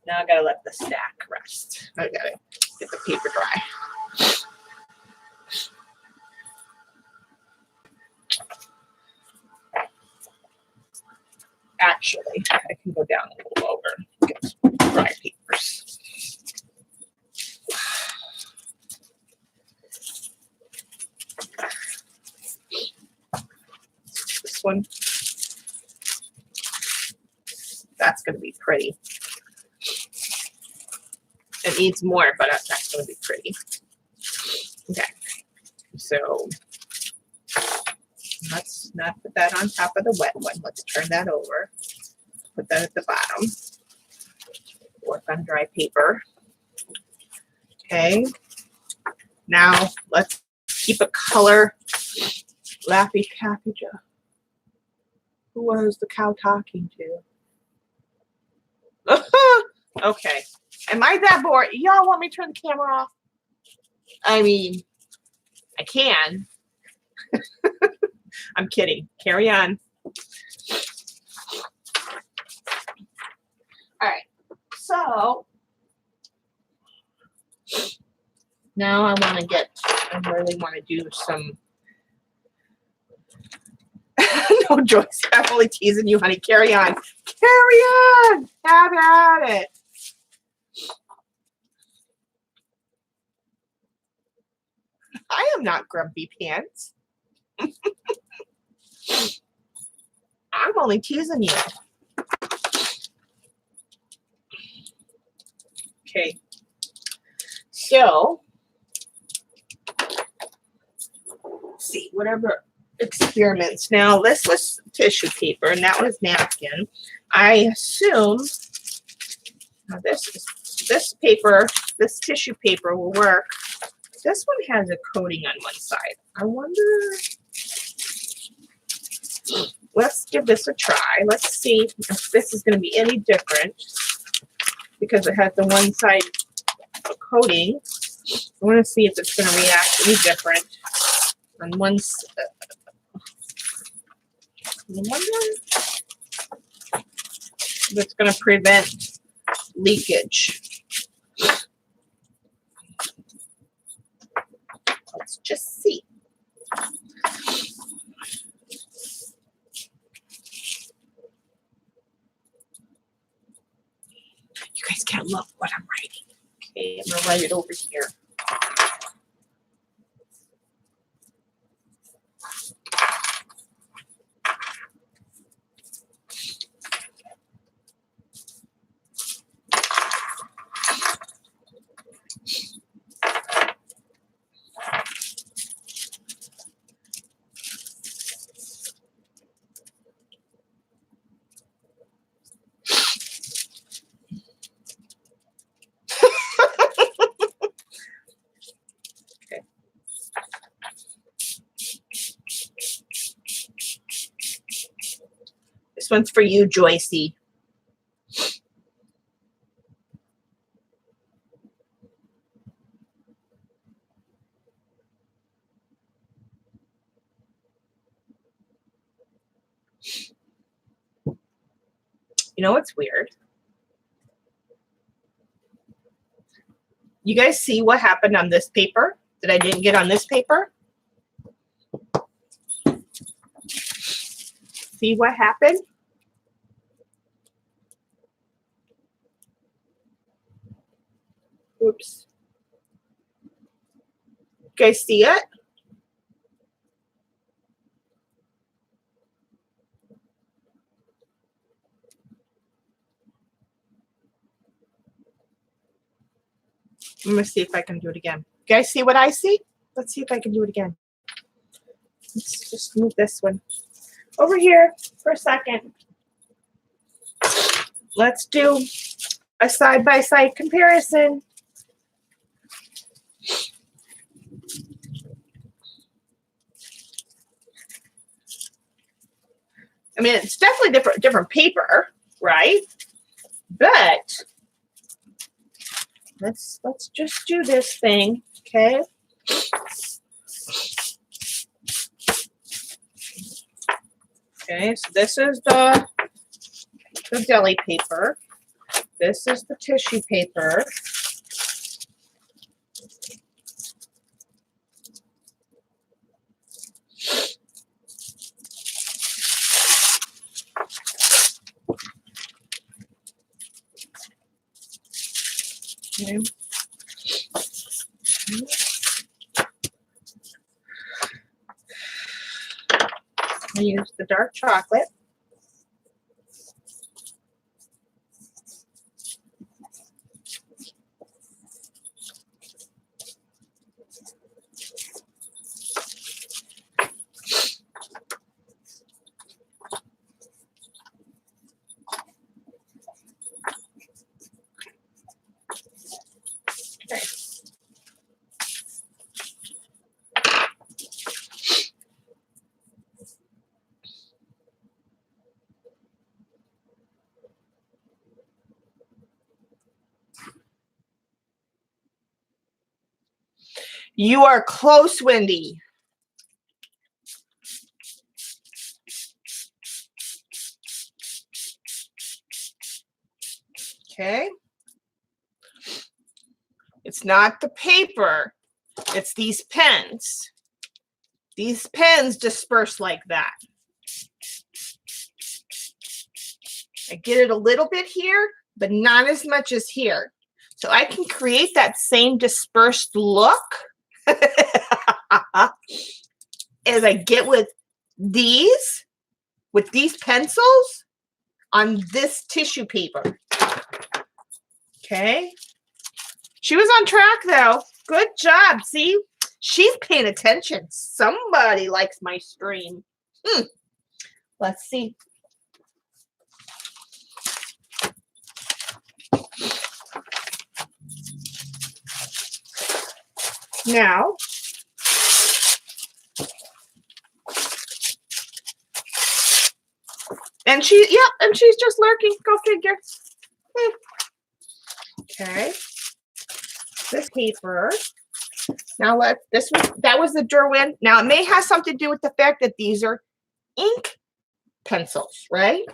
now I got to let the stack rest. I got to get the paper dry. Actually, I can go down a little over, get some dry papers. This one, that's going to be pretty. It needs more, but that's going to be pretty. Okay, so let's not put that on top of the wet one. Let's turn that over. Put that at the bottom. Work on dry paper. Okay. Now let's keep a color. Laffy Taffy. Who was the cow talking to? Okay. Am I that bored? Y'all want me to turn the camera off? I mean, I can. I'm kidding. Carry on. All right. So now I really want to do some. No, Joyce, I'm only teasing you, honey. Carry on. Carry on. Have at it. I am not Grumpy Pants. I'm only teasing you. Okay. So, let's see, whatever experiments. Now, this was tissue paper, and that was napkin. I assume now this paper, this tissue paper will work. This one has a coating on one side. I wonder. let's give this a try. Let's see if this is going to be any different because it has the one side coating. I want to see if it's going to react any different on one side. That's going to prevent leakage. Let's just see. You guys can't look what I'm writing. Okay, I'm going to write it over here. This one's for you, Joycey. You know what's weird? You guys see what happened on this paper that I didn't get on this paper? See what happened? Oops. You guys see it? I'm going to see if I can do it again. You guys see what I see? Let's see if I can do it again. Let's just move this one over here for a second. Let's do a side-by-side comparison. I mean, it's definitely different paper, right? But let's just do this thing, okay? Okay, so this is the deli paper. This is the tissue paper. Okay. I use the dark chocolate. Okay. You are close, Wendy. Okay. It's not the paper. It's these pens. These pens disperse like that. I get it a little bit here, but not as much as here. So I can create that same dispersed look as I get with these pencils on this tissue paper. Okay. She was on track though. Good job. See, she's paying attention. Somebody likes my stream. Let's see. Now, And she's just lurking. Go figure. Okay. This paper. Now that was the Derwent. Now it may have something to do with the fact that these are ink pencils, right?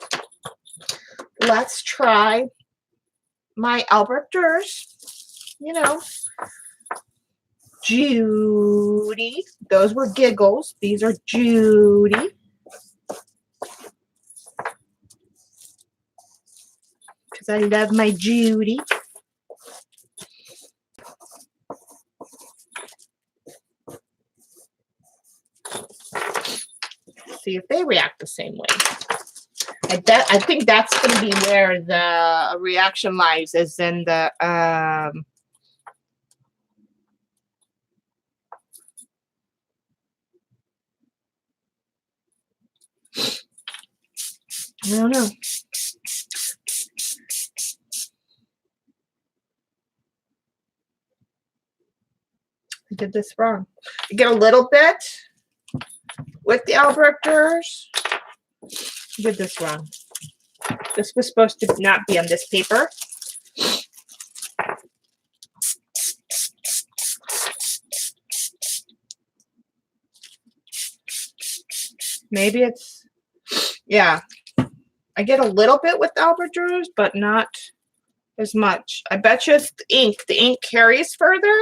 Let's try my Albert Durs. You know, Judy. Those were Giggles. These are Judy. Because I love my Judy. See if they react the same way. I think that's going to be where the reaction lies, is in the I don't know. I did this wrong. You get a little bit with the Albert Durs. I did this wrong. This was supposed to not be on this paper. Maybe it's, yeah. I get a little bit with Albert Durs, but not as much. I bet you it's the ink. The ink carries further.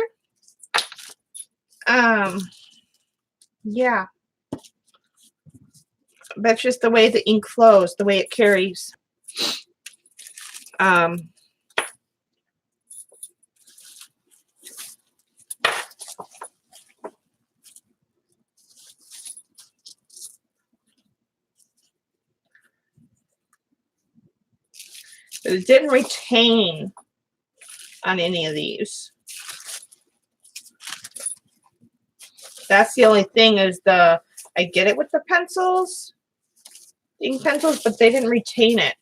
Yeah. I bet you it's the way the ink flows, the way it carries. It didn't retain on any of these. That's the only thing, is I get it with the pencils, ink pencils, but they didn't retain it.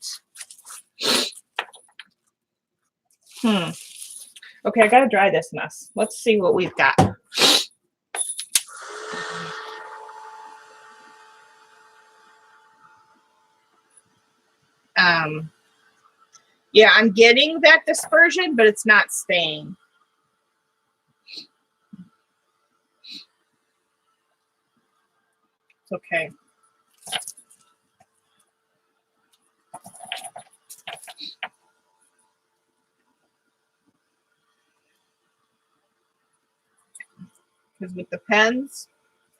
Okay, I gotta dry this mess. Let's see what we've got. Yeah, I'm getting that dispersion, but it's not staying. It's okay. Because with the pens,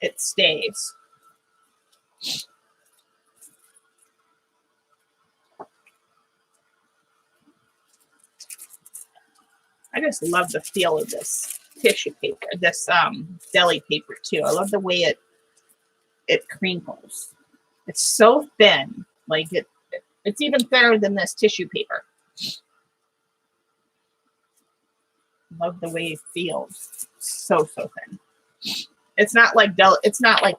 it stays. I just love the feel of this tissue paper, this deli paper too. I love the way it crinkles. It's so thin, like it's even thinner than this tissue paper. Love the way it feels. So thin. It's not like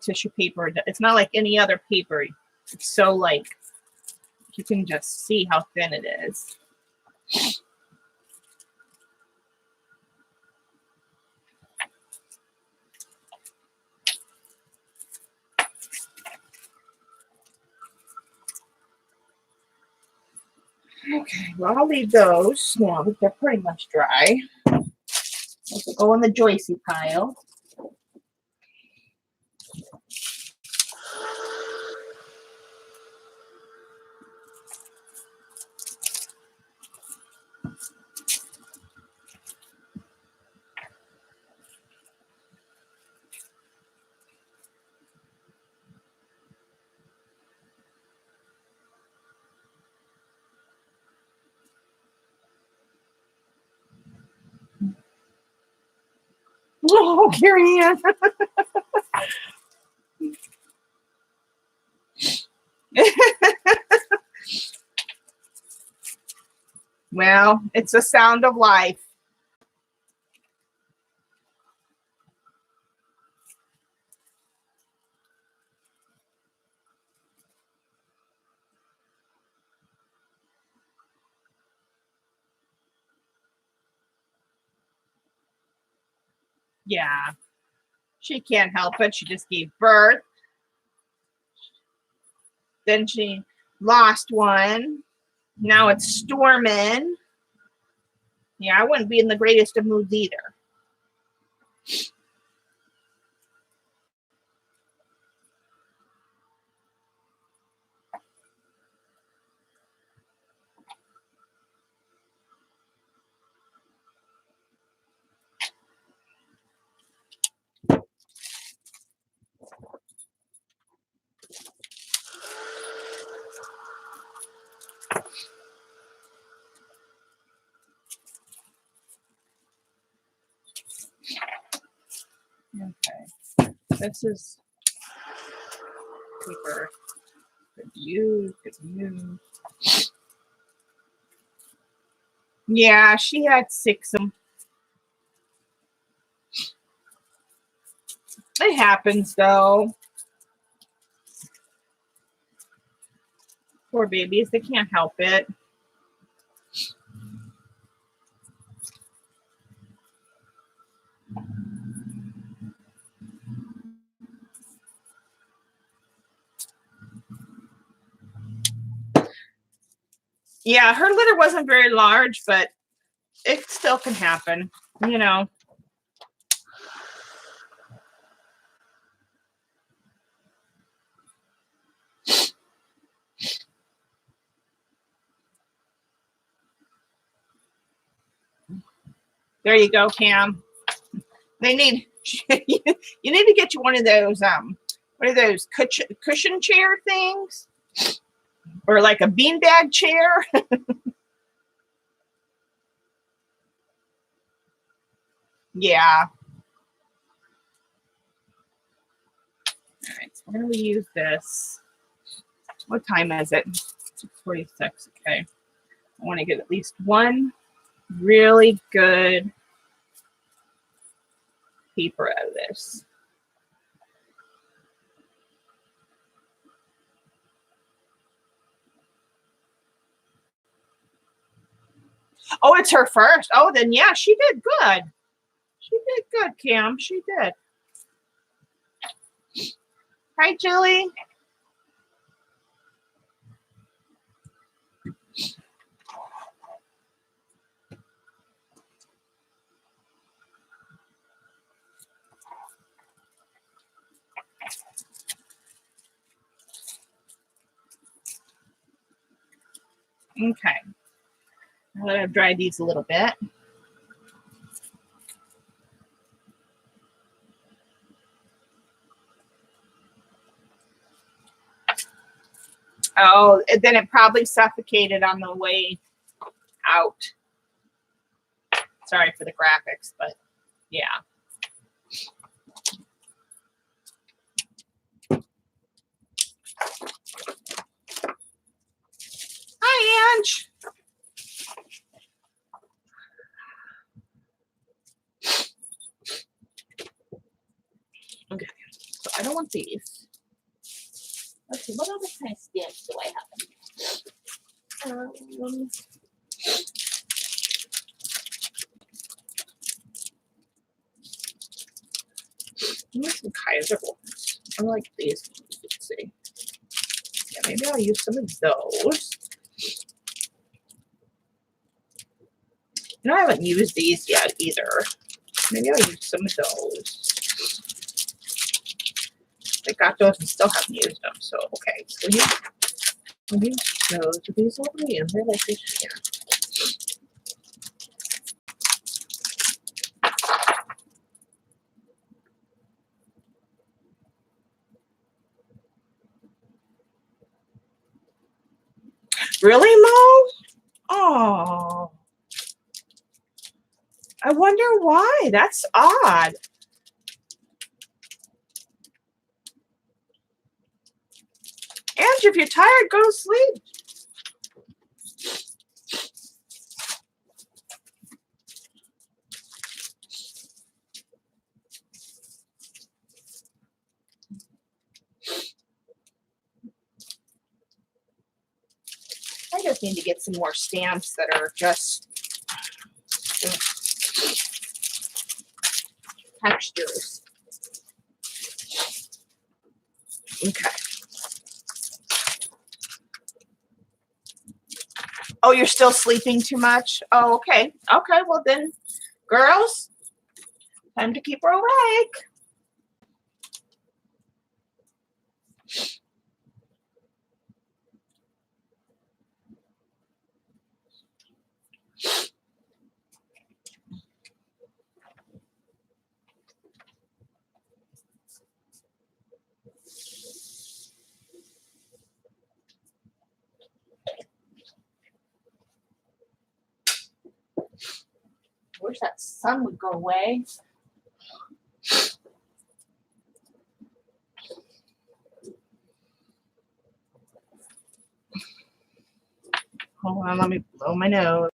tissue paper. It's not like any other paper. It's so like, you can just see how thin it is. Okay, well, I'll leave those now, but they're pretty much dry. Those will go in the Joycey pile. Oh, Carrie Ann. Well, it's a sound of life. Yeah, she can't help it. She just gave birth. Then she lost one. Now it's storming. Yeah, I wouldn't be in the greatest of moods either. Okay, this is paper. Could use. Yeah, she had 6 of them. It happens though. Poor babies, they can't help it. Yeah, her litter wasn't very large, but it still can happen, you know. There you go, Cam. They need you need to get you one of those what are those cushion chair things, or like a beanbag chair. Yeah. All right, so we're gonna use this. What time is it? 6:46. Okay. I want to get at least one really good paper out of this. Oh, it's her first. Oh, then yeah, she did good. She did good, Cam. She did. Hi, Julie. Okay. I'm going to dry these a little bit. Oh, then it probably suffocated on the way out. Sorry for the graphics, but yeah. Hi, Ange. Okay, so I don't want these. Let's see, what other kind of stamps do I have? Some Kaiser ones. I like these. Let's see. Yeah, maybe I'll use some of those. I haven't used these yet either. Maybe I'll use some of those. I got those and still haven't used them. So, okay. So we'll use those. Are these all the way in there like this? Yeah. Really, Mo? Oh. I wonder why. That's odd. Ange, if you're tired, go to sleep. I just need to get some more stamps that are just textures. Okay. Oh, you're still sleeping too much? Oh, okay. Okay, well then, girls, time to keep her awake. Wish that sun would go away. Hold on, let me blow my nose.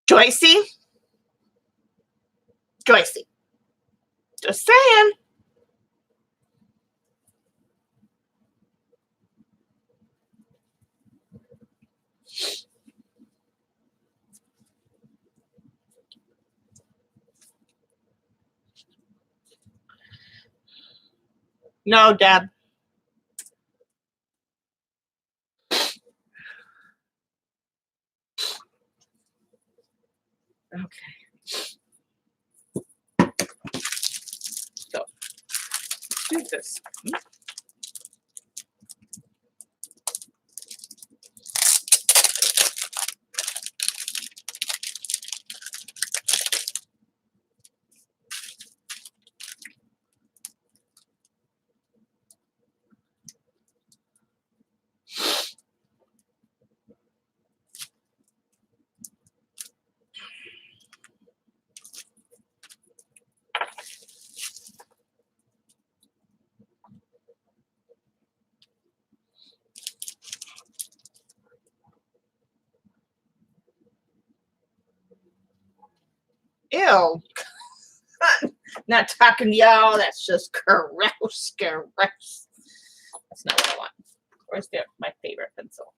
Joycey? Joycey. Just saying. No, Deb. Okay. So, do this. Ew. Not talking to y'all. That's just gross. Gross. That's not what I want. Where's my favorite pencil?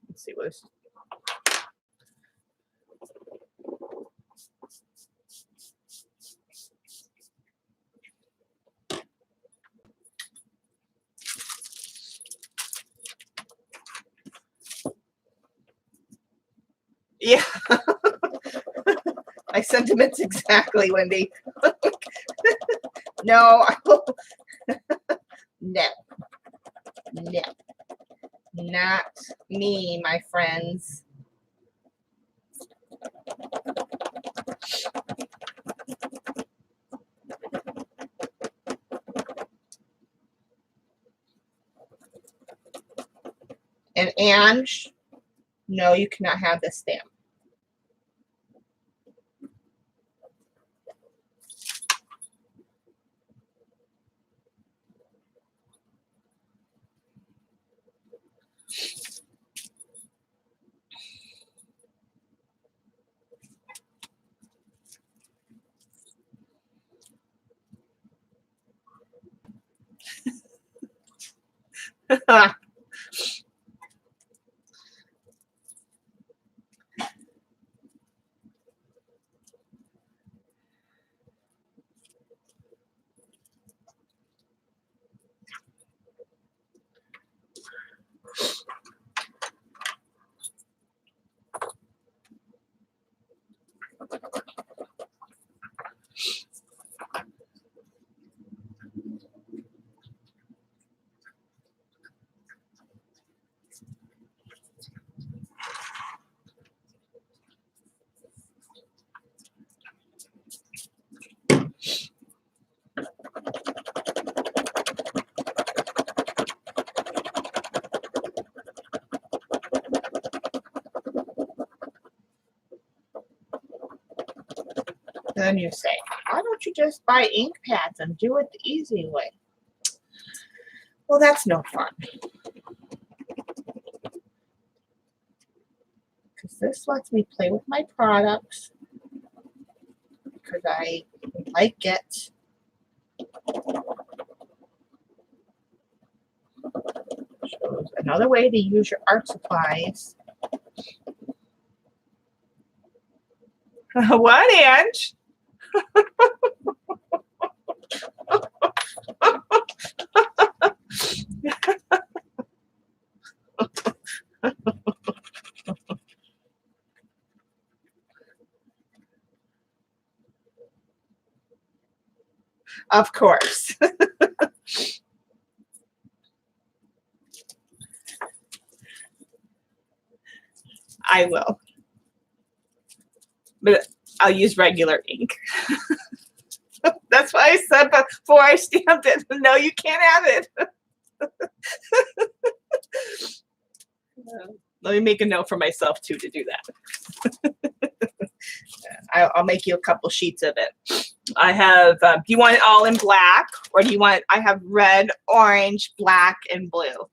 Let's see what this. Yeah. My sentiments exactly, Wendy. No. No. No. Not me, my friends. And Ange, no, you cannot have this stamp. Then you say, why don't don't you just buy ink pads and do it the easy way? Well, that's no fun. Because this lets me play with my products because I like it. Shows another way to use your art supplies. What, Ange? Of course. I will. But I'll use regular ink. That's why I said before I stamped it, no, you can't have it. Let me make a note for myself too to do that. I'll make you a couple sheets of it. I have, do you want it all in black or do you want, I have red, orange, black, and blue.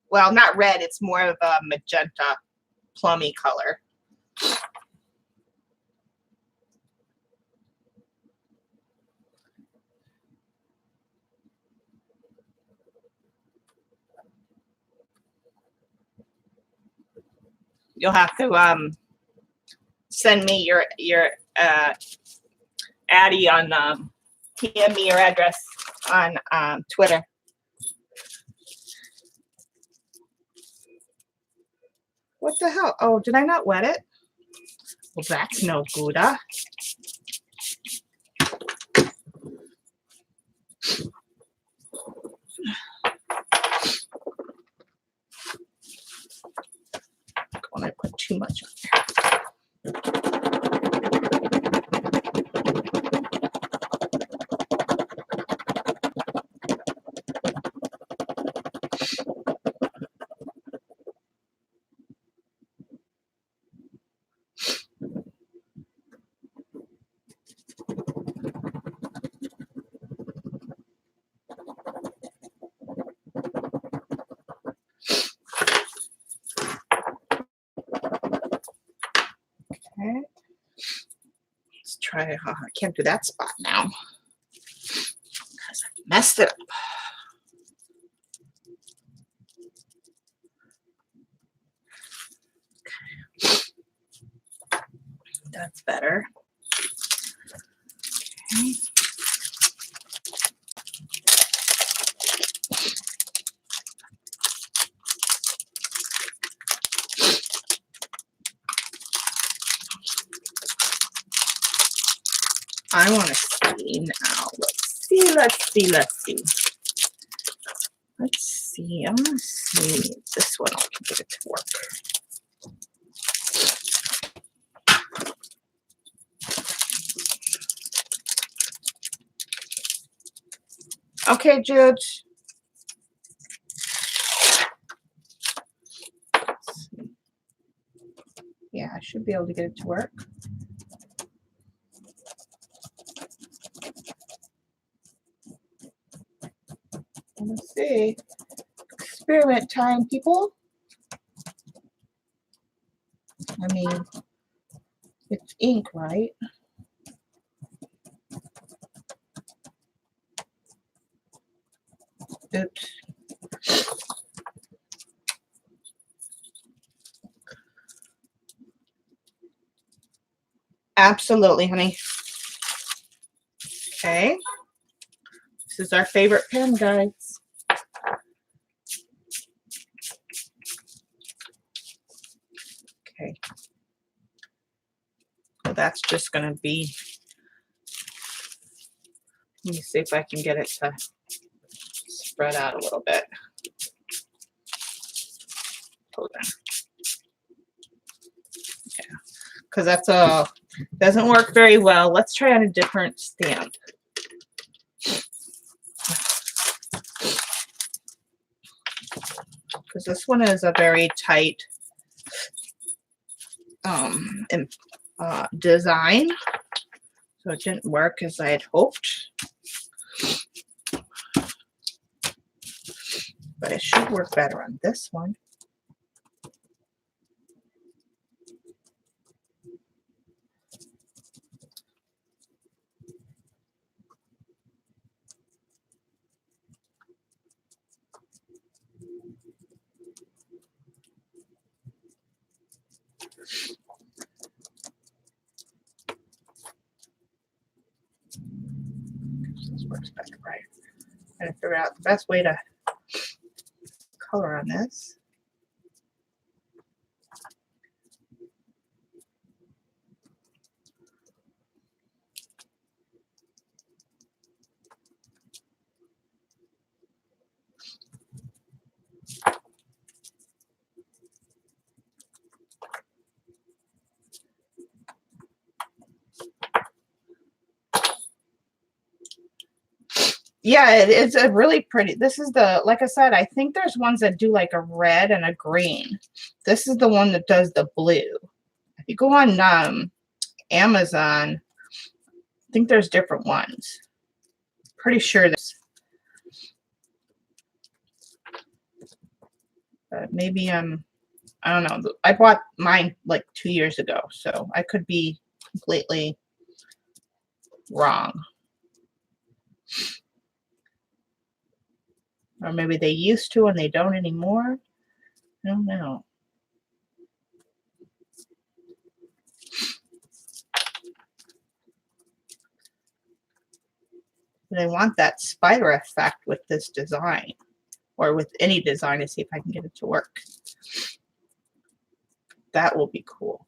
Well, not red, it's more of a magenta, plummy color. You'll have to send me your Addie on DM me your address on Twitter. What the hell? Oh, did I not wet it? Well, that's no good. When I put too much on there. Okay. Let's try. I can't do that spot now because I messed it up. Okay. That's better. Okay. I want to see now. Let's see. I want to see if this one I can get it to work. Okay, Jude. Yeah, I should be able to get it to work. Let's see. Experiment time, people. I mean, it's ink, right? Oops. Absolutely, honey. Okay. This is our favorite pen, guys. Okay. So that's just going to be, let me see if I can get it to spread out a little bit. Hold on. Yeah, because that's doesn't work very well. Let's try on a different stamp. Because this one is a very tight design. So it didn't work as I had hoped. But it should work better on this one. This works better, right? I'm trying to figure out the best way to color on this. Yeah, it is a really pretty. This is the, like I said, I think there's ones that do like a red and a green. This is the one that does the blue. If you go on Amazon, I think there's different ones. Pretty sure this. Maybe I don't know. I bought mine like 2 years ago, so I could be completely wrong. Or maybe they used to and they don't anymore. I don't know. But I want that spider effect with this design, or with any design, to see if I can get it to work. That will be cool.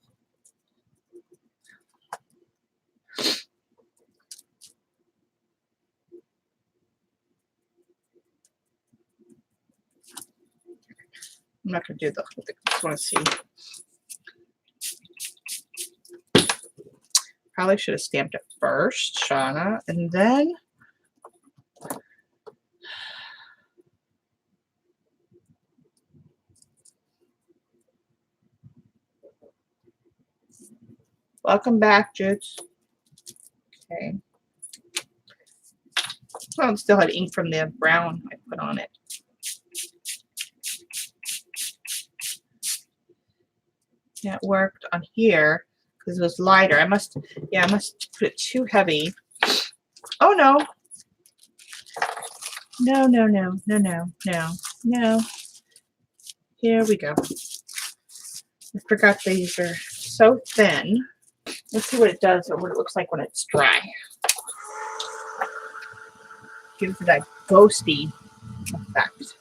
I'm not going to do the whole thing. I just want to see. Probably should have stamped it first, Shauna, and then welcome back, Jutes. Okay. Well, I still had ink from the brown I put on it. Yeah, it worked on here because it was lighter. I must put it too heavy. Oh no. No. Here we go. I forgot these are so thin. Let's see what it does, or what it looks like when it's dry. Gives it that ghosty effect.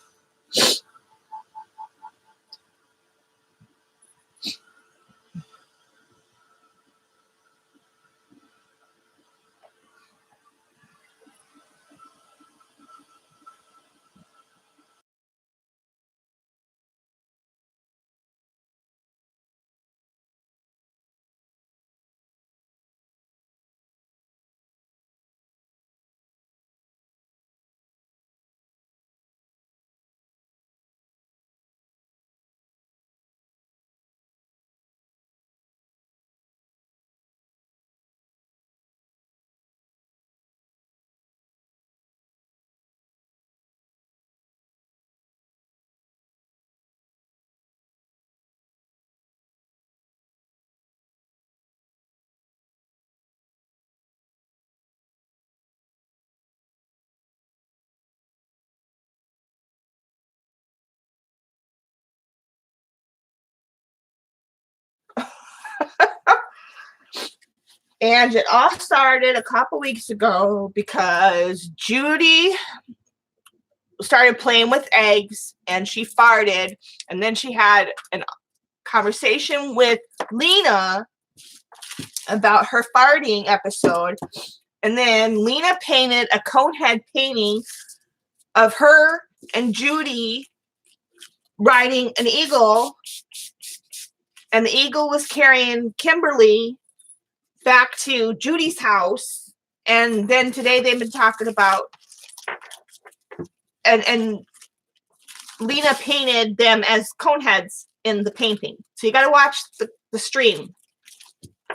And it all started a couple weeks ago because Judy started playing with eggs and she farted, and then she had a conversation with Lena about her farting episode, and then Lena painted a conehead painting of her and Judy riding an eagle, and the eagle was carrying Kimberly back to Judy's house. And then today they've been talking about, and Lena painted them as coneheads in the painting. So you got to watch the stream,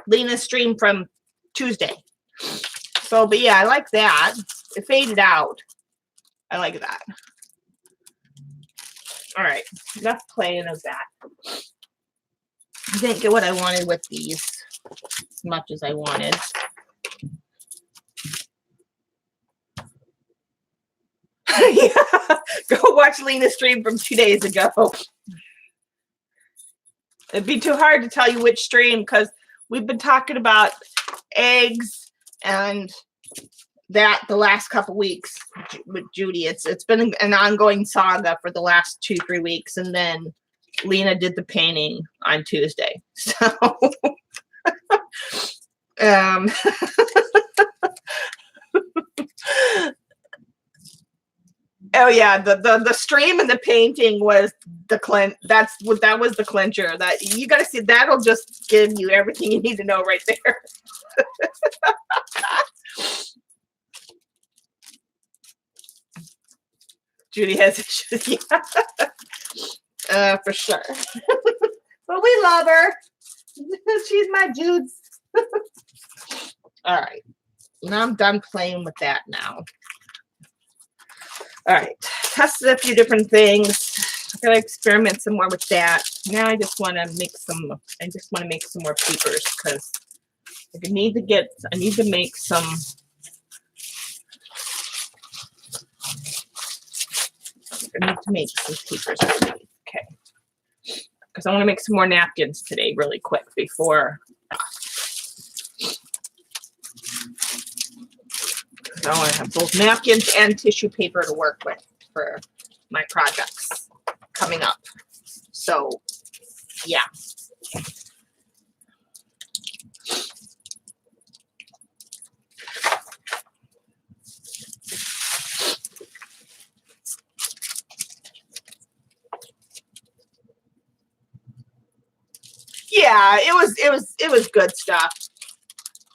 Lena's stream from Tuesday. So, but yeah, I like that. It faded out. I like that. All right, enough playing of that. Didn't get what I wanted with these as much as I wanted. Yeah, go watch Lena's stream from 2 days ago. It'd be too hard to tell you which stream because we've been talking about eggs and that the last couple weeks with Judy. It's been an ongoing saga for the last 2-3 weeks, and then Lena did the painting on Tuesday. So oh yeah, the stream and the painting was the that was the clincher. That you got to see, that'll just give you everything you need to know right there. Judy has issues, yeah. For sure. But we love her. She's my Judes. All right, now I'm done playing with that now. All right, tested a few different things. I'm gonna experiment some more with that. Now I just want to make some. I just want to make some more papers because I need to make some. I need to make some papers. Okay, because I want to make some more napkins today, really quick before. I want to have both napkins and tissue paper to work with for my projects coming up. So, yeah. Yeah, it was good stuff.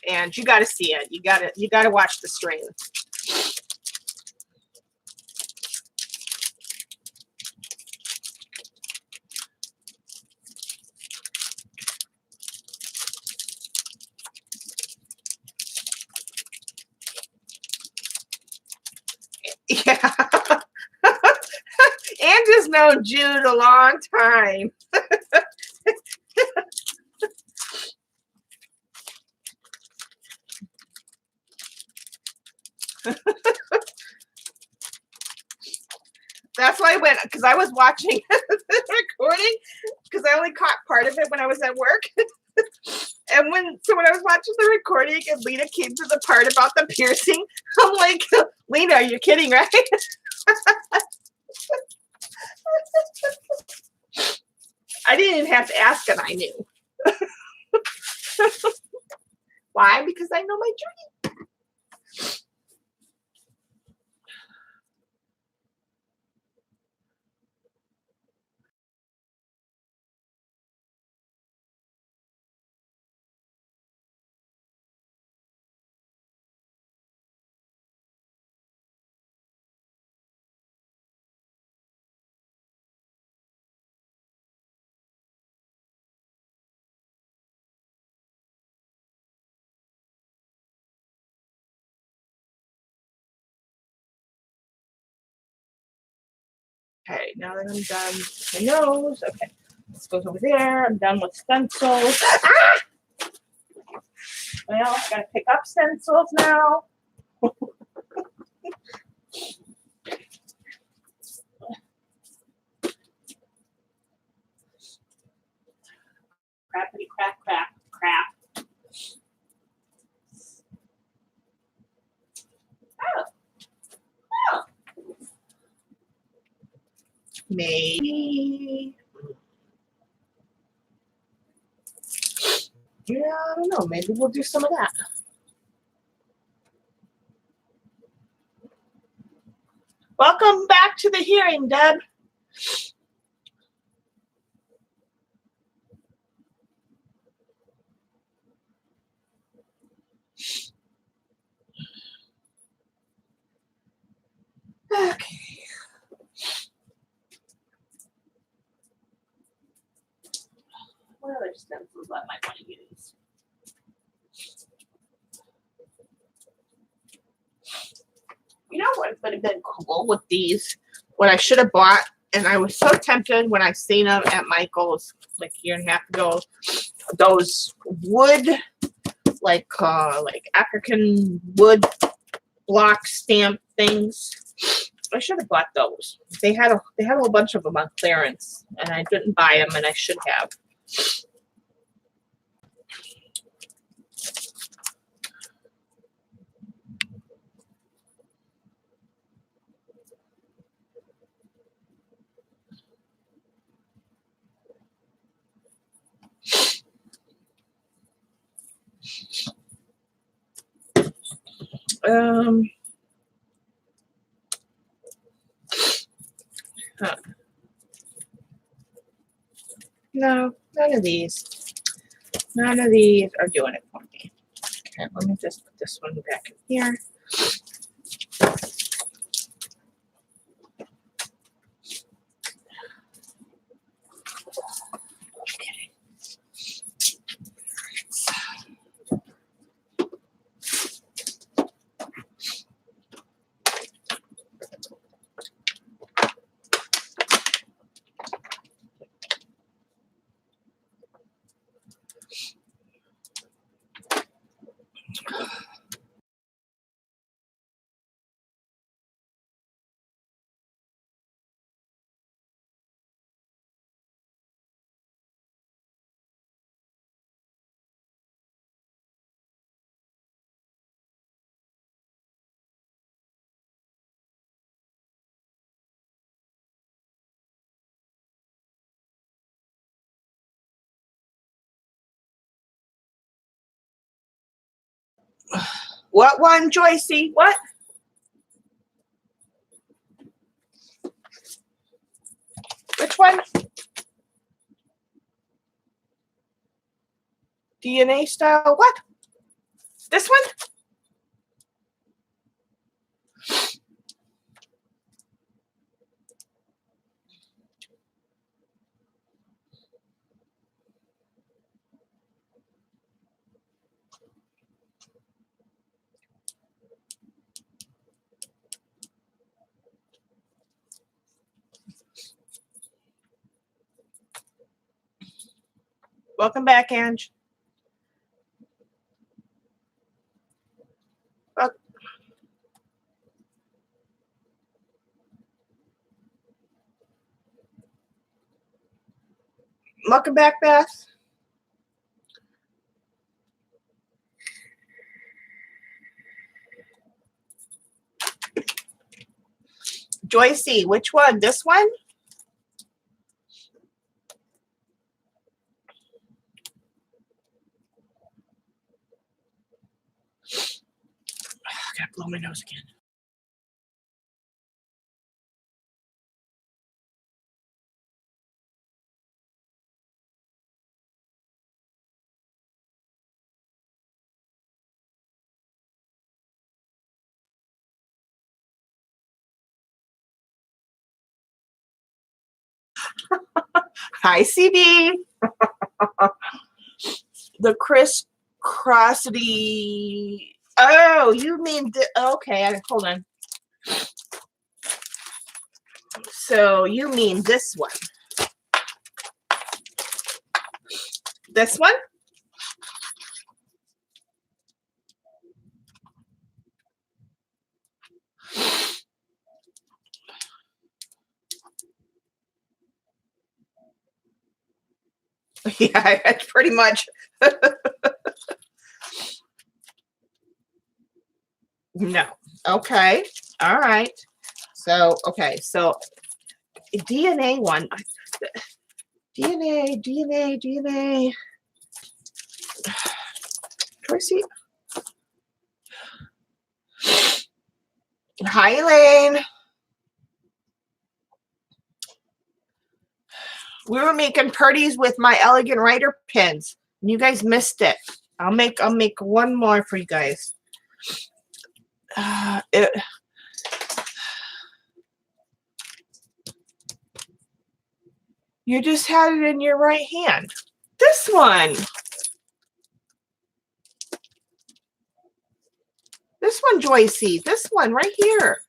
And you got to see it. You got to watch the stream. Yeah. Andrew's known Jude a long time. That's why I went, because I was watching the recording, because I only caught part of it when I was at work. And when I was watching the recording and Lena came to the part about the piercing, I'm like, Lena, are you kidding, right? I didn't even have to ask, and I knew. Why? Because I know my Judy. Okay, now that I'm done with my nose, okay, this goes over there. I'm done with stencils. Ah! Well, I gotta pick up stencils now. Crappity crap crap crap. Oh. Oh. Maybe. Yeah, I don't know. Maybe we'll do some of that. Welcome back to the hearing, Deb. Okay. What other stencils I might want to use? know what would have been cool with these? What I should have bought, and I was so tempted when I seen them at Michael's like a year and a half ago. Those wood, like African wood block stamp things. I should have bought those. They had a whole bunch of them on clearance, and I didn't buy them, and I should have. Huh. No, none of these. None of these are doing it for me. Okay, let me just put this one back in here. Okay. What one, Joycey? What? Which one? DNA style. What? This one? Welcome back, Ange. Welcome back, Beth. Joycey, which one? This one? I gotta blow my nose again. Hi, CB. The crisscrossity. Oh, you mean okay? Hold on. So you mean this one? This one? Yeah, that's pretty much. No. Okay. All right. So, okay. So DNA one. DNA. Tracy. Hi, Elaine. We were making parties with my Elegant Writer pins. And you guys missed it. I'll make one more for you guys. You just had it in your right hand. This one. This one, Joycey. This one right here.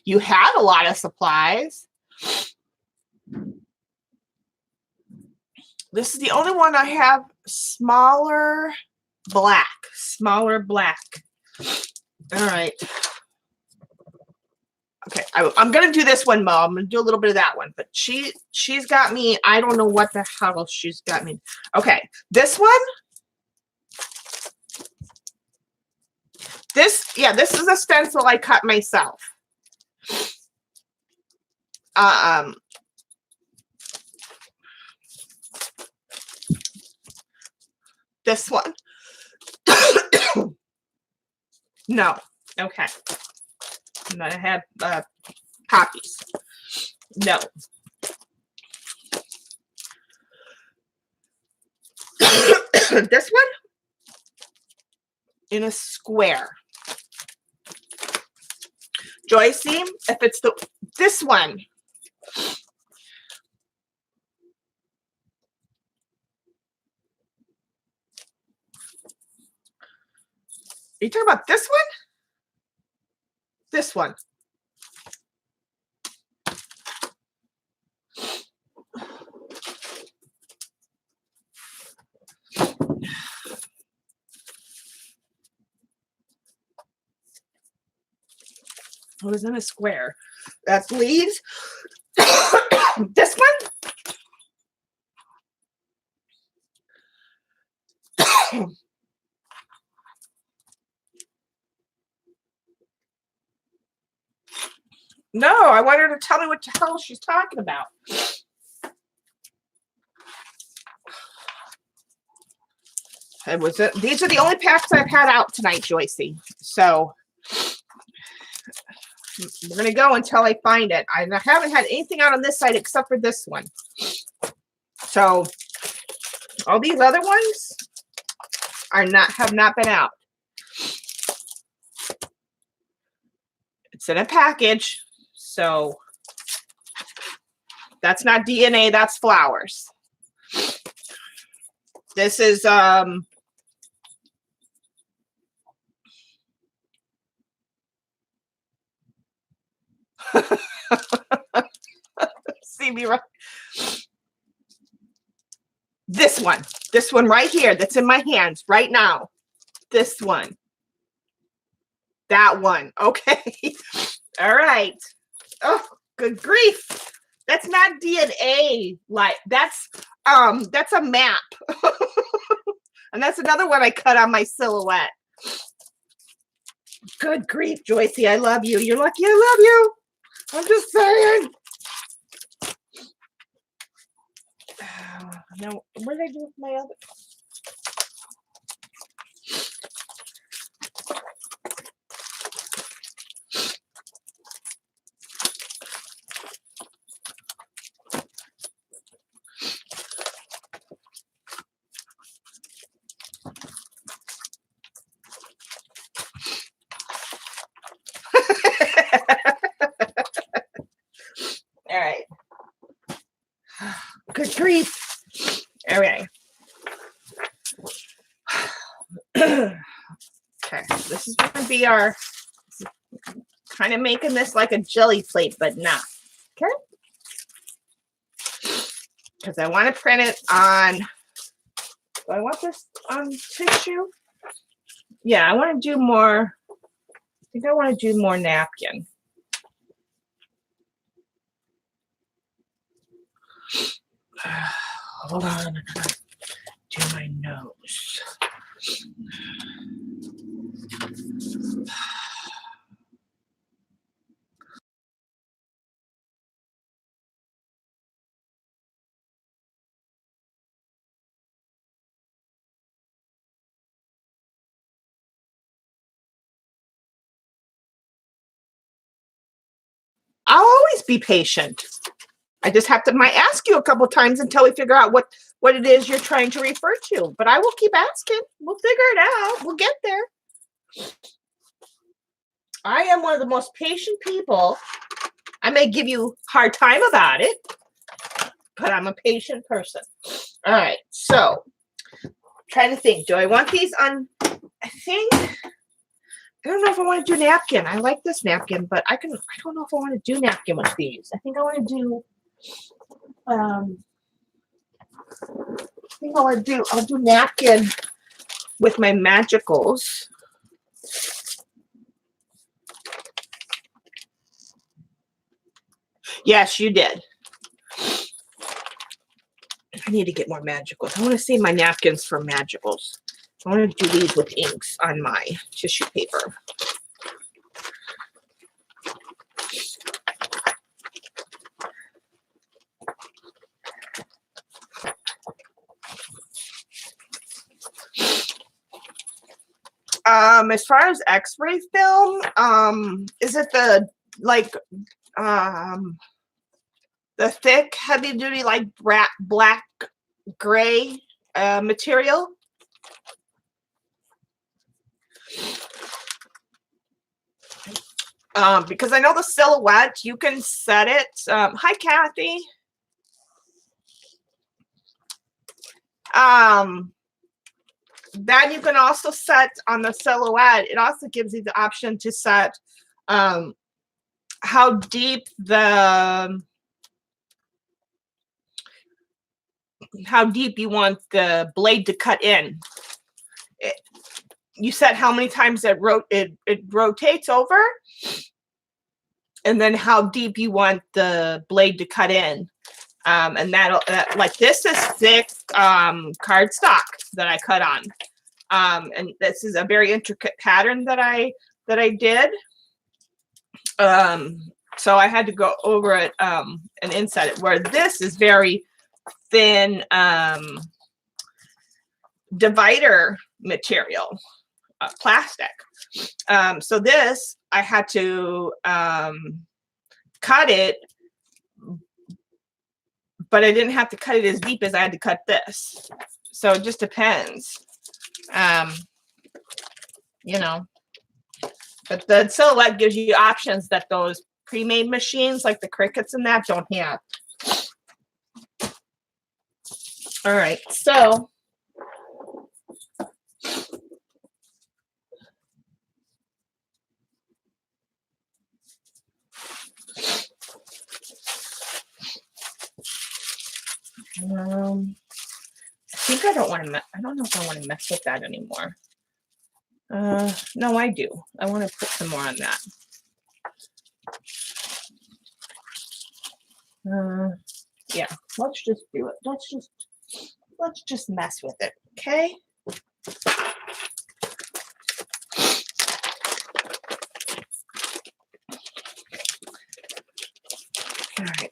You had a lot of supplies. This is the only one I have smaller black. All right. Okay, I'm gonna do this one, Mo. I'm gonna do a little bit of that one, but she's got me. I don't know what the hell she's got me. Okay, this one. This is a stencil I cut myself. This one. No. Okay. And then I had copies. No. This one in a square. Joycey, if it's this one. Are you talking about this one? This one. It was in a square. That's leaves. This one. No, I want her to tell me what the hell she's talking about. These are the only packs I've had out tonight, Joycey. So we're going to go until I find it. I haven't had anything out on this side except for this one. So all these other ones have not been out. It's in a package. So that's not DNA, that's flowers. This is see me right. This one right here that's in my hands right now. This one. That one. Okay. All right. Oh, good grief. That's not DNA. Like that's a map. And that's another one I cut on my silhouette. Good grief, Joycey. I love you. You're lucky I love you. I'm just saying. Now, what did I do with my other? All right. Good grief. All right. Okay, this is going to be our kind of making this like a jelly plate, but not. Okay. Because I want to print it on. Do I want this on tissue? Yeah, I want to do more. I think I want to do more napkin. Hold on, I'm gonna do my nose. I'll always be patient. I just have to might ask you a couple times until we figure out what it is you're trying to refer to. But I will keep asking. We'll figure it out. We'll get there. I am one of the most patient people. I may give you a hard time about it, but I'm a patient person. All right. So, trying to think. Do I want these on? I think I don't know if I want to do napkin. I like this napkin, but I don't know if I want to do napkin with these. I think I want to do, I'll do napkin with my magicals. Yes, you did. I need to get more magicals. I want to save my napkins for magicals. I want to do these with inks on my tissue paper. As far as X-ray film, is it the like the thick, heavy duty, like black gray material? Because I know the Silhouette, you can set it. Hi, Kathy. Then you can also set on the Silhouette. It also gives you the option to set how deep you want the blade to cut in. You set how many times it rotates over, and then how deep you want the blade to cut in. And like this is thick cardstock that I cut on. And this is a very intricate pattern that I did. So I had to go over it and inset it, where this is very thin divider material, plastic. So this, I had to cut it, but I didn't have to cut it as deep as I had to cut this. So it just depends. You know, but the Silhouette gives you options that those pre-made machines like the Cricuts and that don't have. All right, so I think I don't want to. I don't know if I want to mess with that anymore. No, I do. I want to put some more on that. Yeah, let's just do it. Let's just mess with it, okay? All right.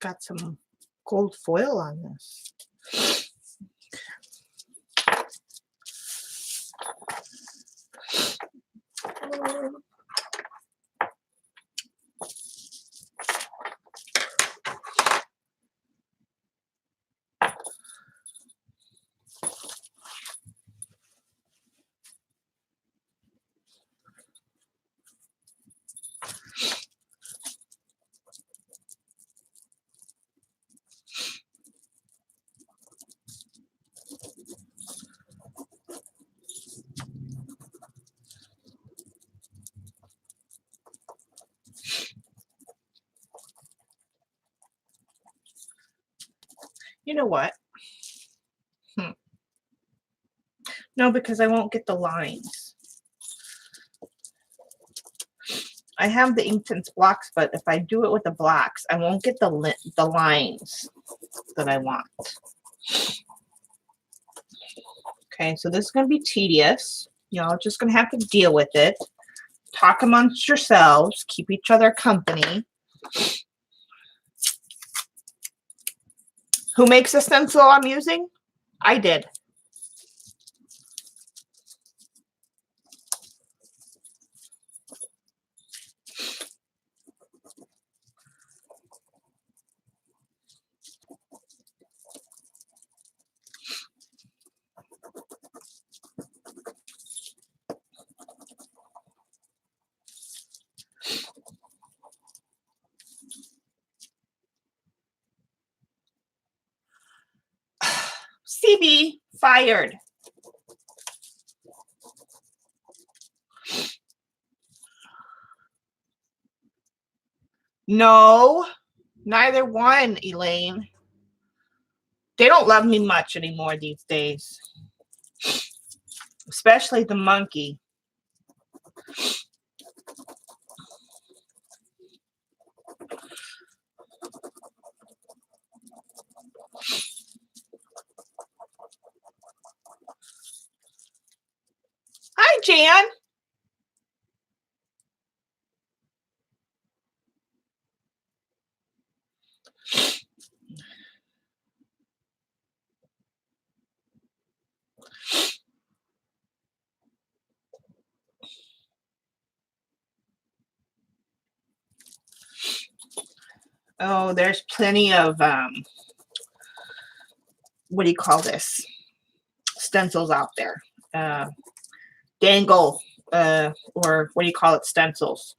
Got some gold foil on this. You know what? No, because I won't get the lines. I have the Inktense blocks, but if I do it with the blocks, I won't get the lines that I want. Okay, so this is going to be tedious. Y'all just going to have to deal with it. Talk amongst yourselves. Keep each other company. Who makes the stencil I'm using? I did. baby fired. No, neither one, Elaine. They don't love me much anymore these days. Especially the monkey. Hi, Jan. Oh, there's plenty of, what do you call this? Stencils out there. Dangle, or what do you call it? Stencils.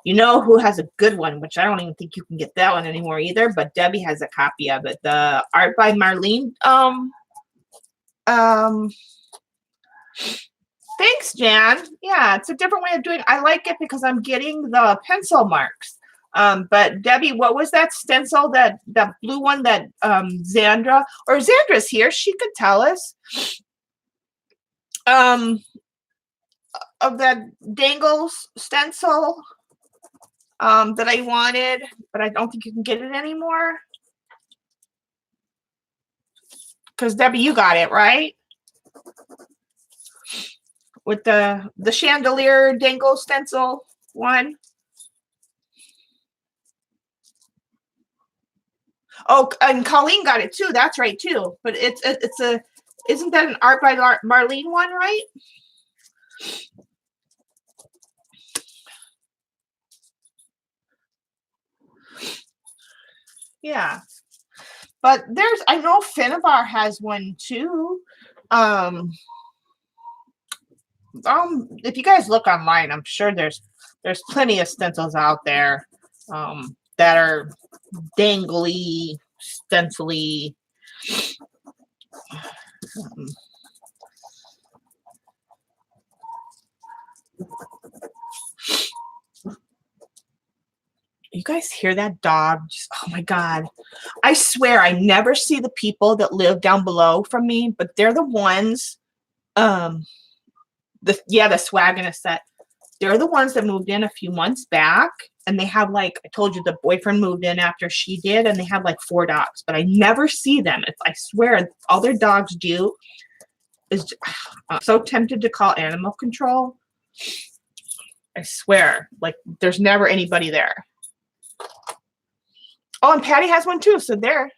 You know who has a good one, which I don't even think you can get that one anymore either, but Debbie has a copy of it. The Art by Marlene. Thanks, Jan. Yeah, it's a different way of doing it. I like it because I'm getting the pencil marks. But Debbie, what was that stencil, that blue one that Zandra's here, she could tell us. Of that Dangles stencil that I wanted, but I don't think you can get it anymore. Because Debbie, you got it, right? With the chandelier dangle stencil one. Oh, and Colleen got it too. That's right too. But isn't that an Art by Marlene one, right? Yeah. But I know Finnabar has one too. If you guys look online, I'm sure there's plenty of stencils out there that are dangly, stencily. You guys hear that dog? Oh my God. I swear I never see the people that live down below from me, but they're the ones, the Swaggin' set. They're the ones that moved in a few months back, and they have, like, I told you, the boyfriend moved in after she did, and they have like 4 dogs, but I never see them. I swear all their dogs do is, I'm so tempted to call animal control. I swear, like, there's never anybody there. Oh, and Patty has one too, so there.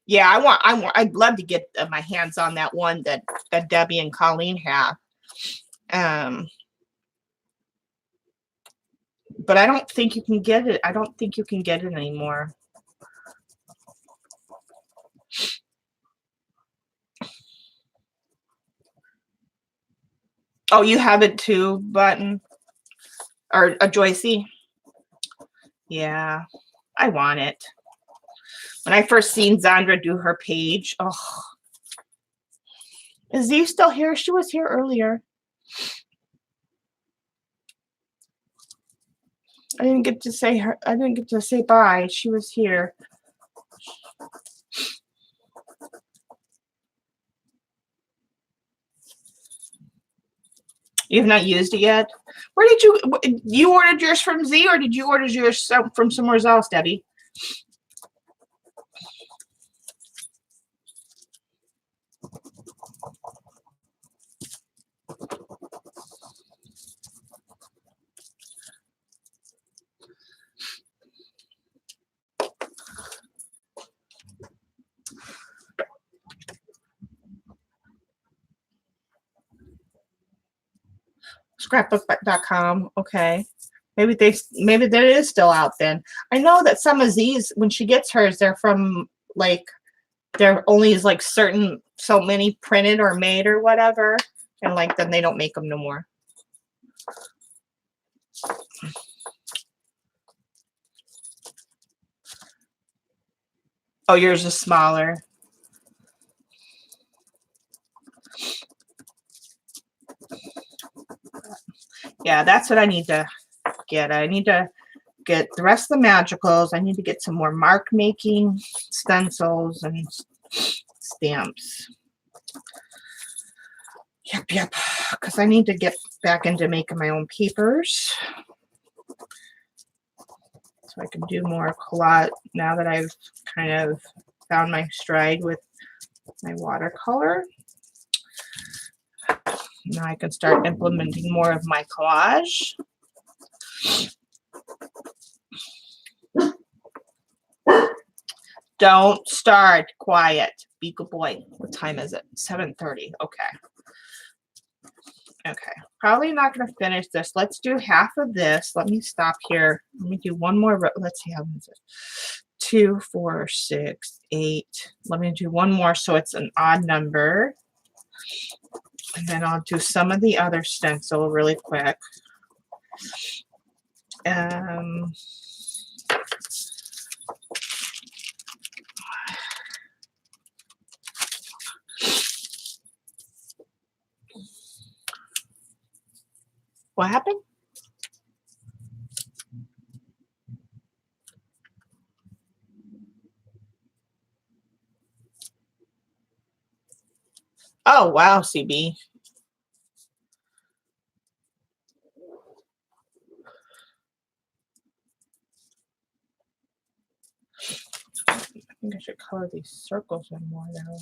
Yeah, I'd love to get my hands on that one that Debbie and Colleen have. But I don't think you can get it. I don't think you can get it anymore. Oh, you have it too, Button? Or a Joycey? Yeah, I want it. When I first seen Zandra do her page, oh. Is Z still here? She was here earlier. I didn't get to say her. I didn't get to say bye. She was here. You've not used it yet? Where did you ordered yours from Z, or did you order yours from somewhere else, Debbie? Scrapbook.com. Okay. Maybe that is still out then. I know that some of these, when she gets hers, they're from like there only is like certain so many printed or made or whatever, and like then they don't make them no more. Oh, yours is smaller. Yeah, that's what I need to get. I need to get the rest of the magicals. I need to get some more mark making stencils and stamps. Yep. Because I need to get back into making my own papers, so I can do more collage now that I've kind of found my stride with my watercolor. Now I can start implementing more of my collage. Don't start. Quiet. Be a good boy. What time is it? 7:30. Okay. Probably not going to finish this. Let's do half of this. Let me stop here. Let me do one more. Let's see how many is it. 2, 4, 6, 8. Let me do one more so it's an odd number. And then I'll do some of the other stencil really quick. What happened? Oh, wow, CB. I think I should color these circles in more now.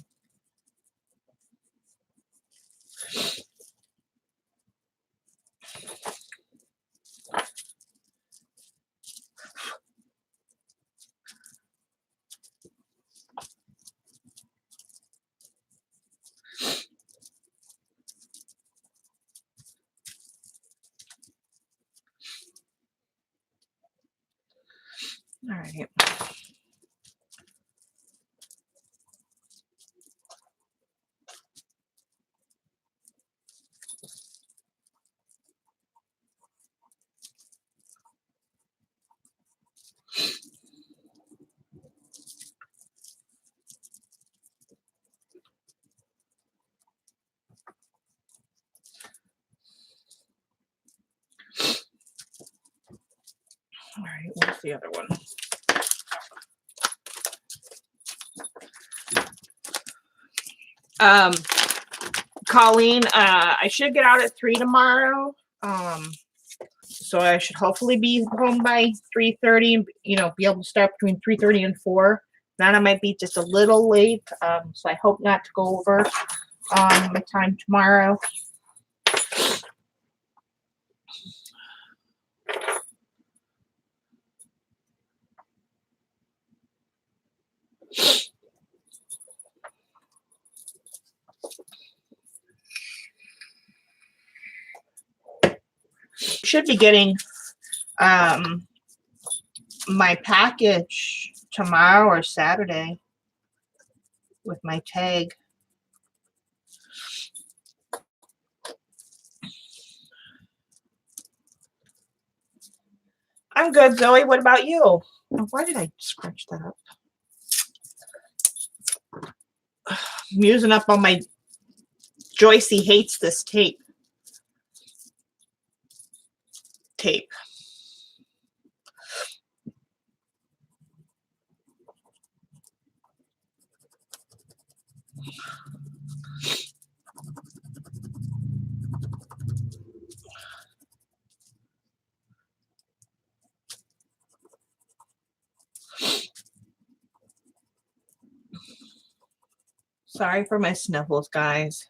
All right. All right, where's the other one? Colleen, I should get out at 3 tomorrow. So I should hopefully be home by 3:30, be able to start between 3:30 and 4. Then I might be just a little late. So I hope not to go over my time tomorrow. Should be getting my package tomorrow or Saturday with my tag. I'm good, Zoe. What about you? Why did I scratch that up? I'm using up all my Joycey hates this tape. Sorry for my sniffles, guys.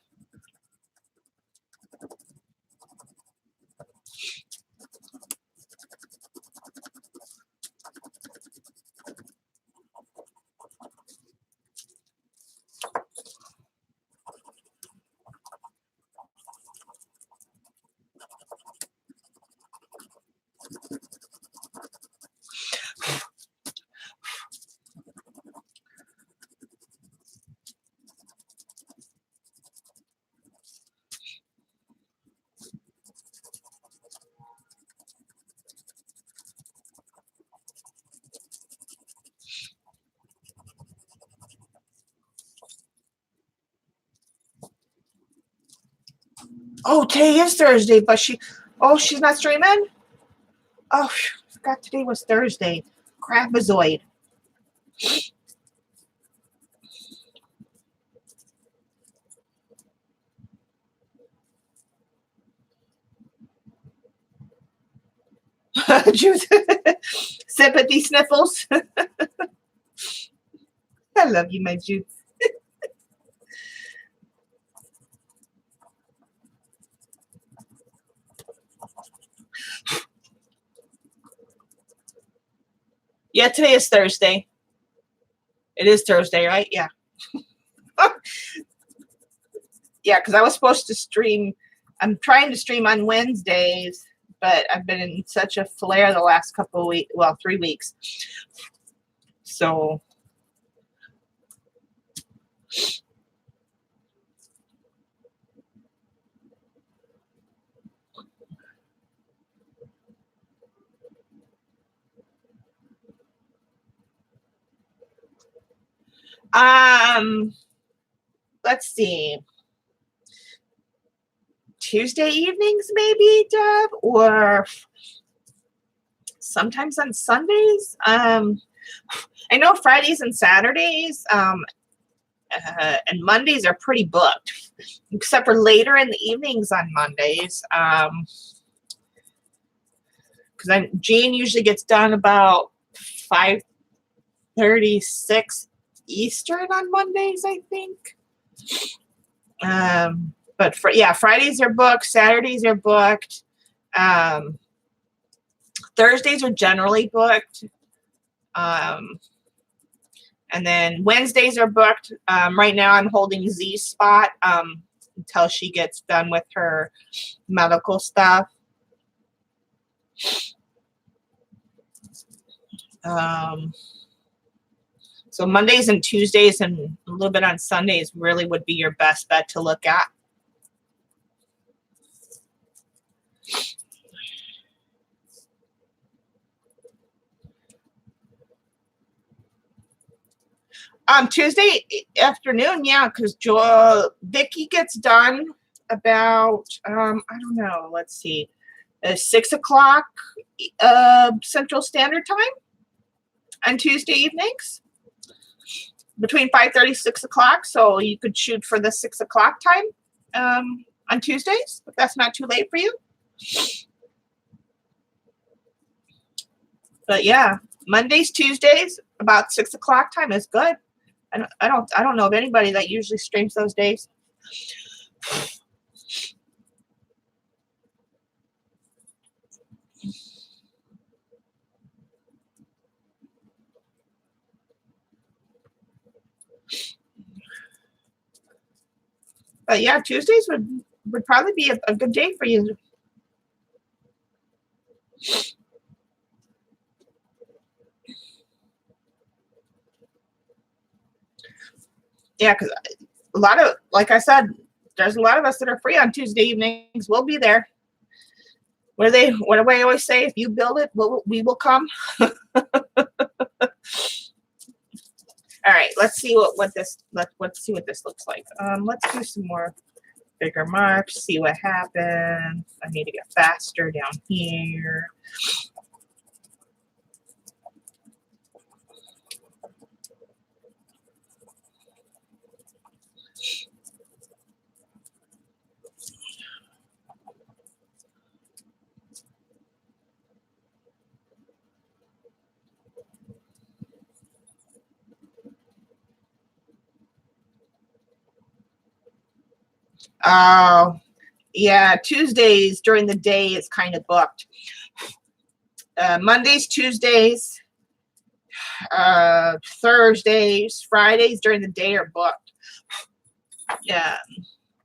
Oh, today is Thursday, but she's not streaming? Oh, I forgot today was Thursday. Crapazoid. Juice. Sympathy sniffles. I love you, my Juice. Yeah, today is Thursday. It is Thursday, right? Yeah. Yeah, because I was supposed to stream. I'm trying to stream on Wednesdays, but I've been in such a flare the last couple of weeks. Well, 3 weeks. So. Let's see. Tuesday evenings, maybe, Deb, or sometimes on Sundays. I know Fridays and Saturdays and Mondays are pretty booked, except for later in the evenings on Mondays. Because Jean usually gets done about 5:36 Eastern on Mondays, I think. But Fridays are booked, Saturdays are booked. Thursdays are generally booked. And then Wednesdays are booked. Right now I'm holding Z's spot until she gets done with her medical stuff. So Mondays and Tuesdays and a little bit on Sundays really would be your best bet to look at. Tuesday afternoon, yeah, because Vicky gets done about I don't know. Let's see, 6 o'clock Central Standard Time on Tuesday evenings, between 5:30 6 o'clock. So you could shoot for the 6 o'clock time on Tuesdays if that's not too late for you. But yeah, Mondays, Tuesdays about 6 o'clock time is good. I don't know of anybody that usually streams those days. But yeah, Tuesdays would probably be a good day for you. Yeah, because a lot of, like I said, there's a lot of us that are free on Tuesday evenings. We'll be there. What do I always say? If you build it, we will come. All right, let's see let's see what this looks like. Let's do some more bigger marks, see what happens. I need to get faster down here. Oh, yeah, Tuesdays during the day is kind of booked. Mondays, Tuesdays, Thursdays, Fridays during the day are booked. Yeah,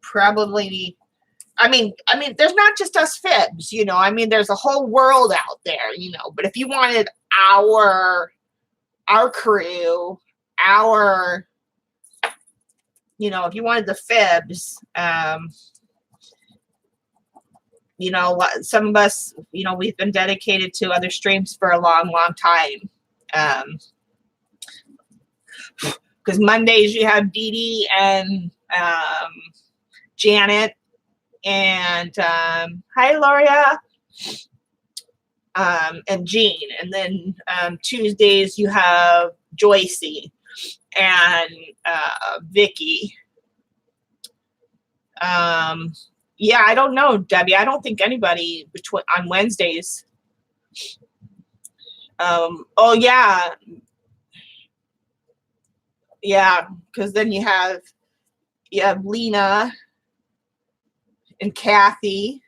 probably. I mean, there's not just us fibs, you know. I mean, there's a whole world out there, you know. But if you wanted our crew, you know, if you wanted the fibs, you know, some of us, you know, we've been dedicated to other streams for a long, long time. Because Mondays you have Dee Dee and Janet, and hi, Loria, and Jean. And then Tuesdays you have Joycey and Vicky. Yeah, I don't know, Debbie. I don't think anybody on Wednesdays. Oh yeah, because then you have Lena and Kathy,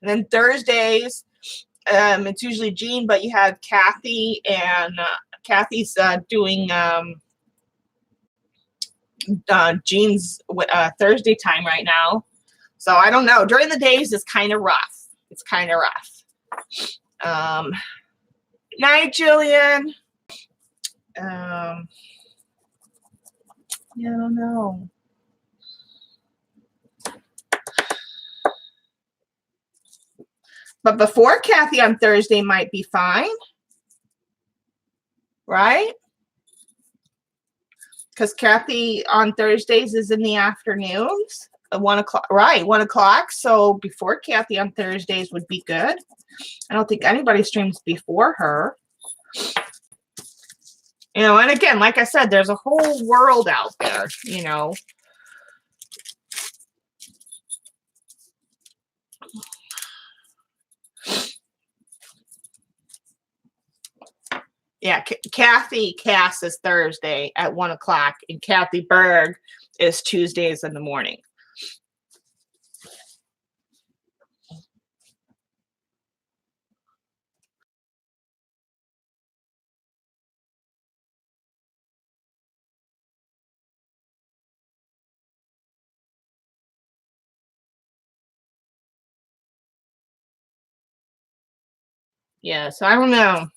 and then Thursdays it's usually Jean, but you have Kathy, and Kathy's doing Jean's Thursday time right now. So I don't know. During the days, it's kind of rough. It's kind of rough. Night, Jillian. Yeah, I don't know. But before Kathy on Thursday might be fine, right? Because Kathy on Thursdays is in the afternoons at 1 o'clock, right? 1 o'clock. So before Kathy on Thursdays would be good. I don't think anybody streams before her. You know, and again, like I said, there's a whole world out there, you know. Yeah, Kathy Cass is Thursday at 1 o'clock, and Kathy Berg is Tuesdays in the morning. Yeah, so I don't know.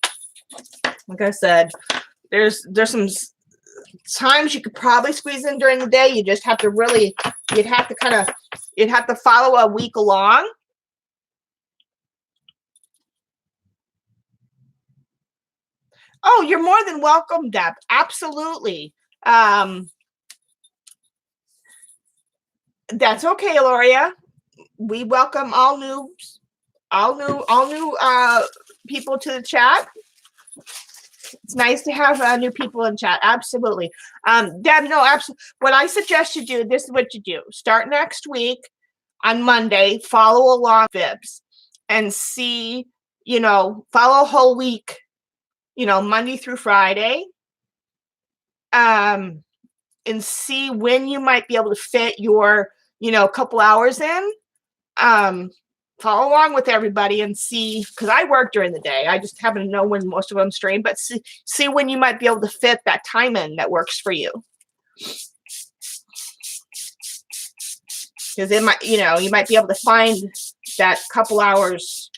Like I said, there's some times you could probably squeeze in during the day. You just have to really, you'd have to follow a week along. Oh, you're more than welcome, Deb. Absolutely. That's okay, Loria. We welcome all new people to the chat. It's nice to have new people in chat. Absolutely. Deb, no, absolutely. What I suggest you do, this is what you do. Start next week on Monday, follow along Fibs and see, you know, follow a whole week, you know, Monday through Friday. And see when you might be able to fit your, you know, couple hours in. Follow along with everybody and see, because I work during the day. I just happen to know when most of them stream, but see when you might be able to fit that time in that works for you. Because it might, you know, you might be able to find that couple hours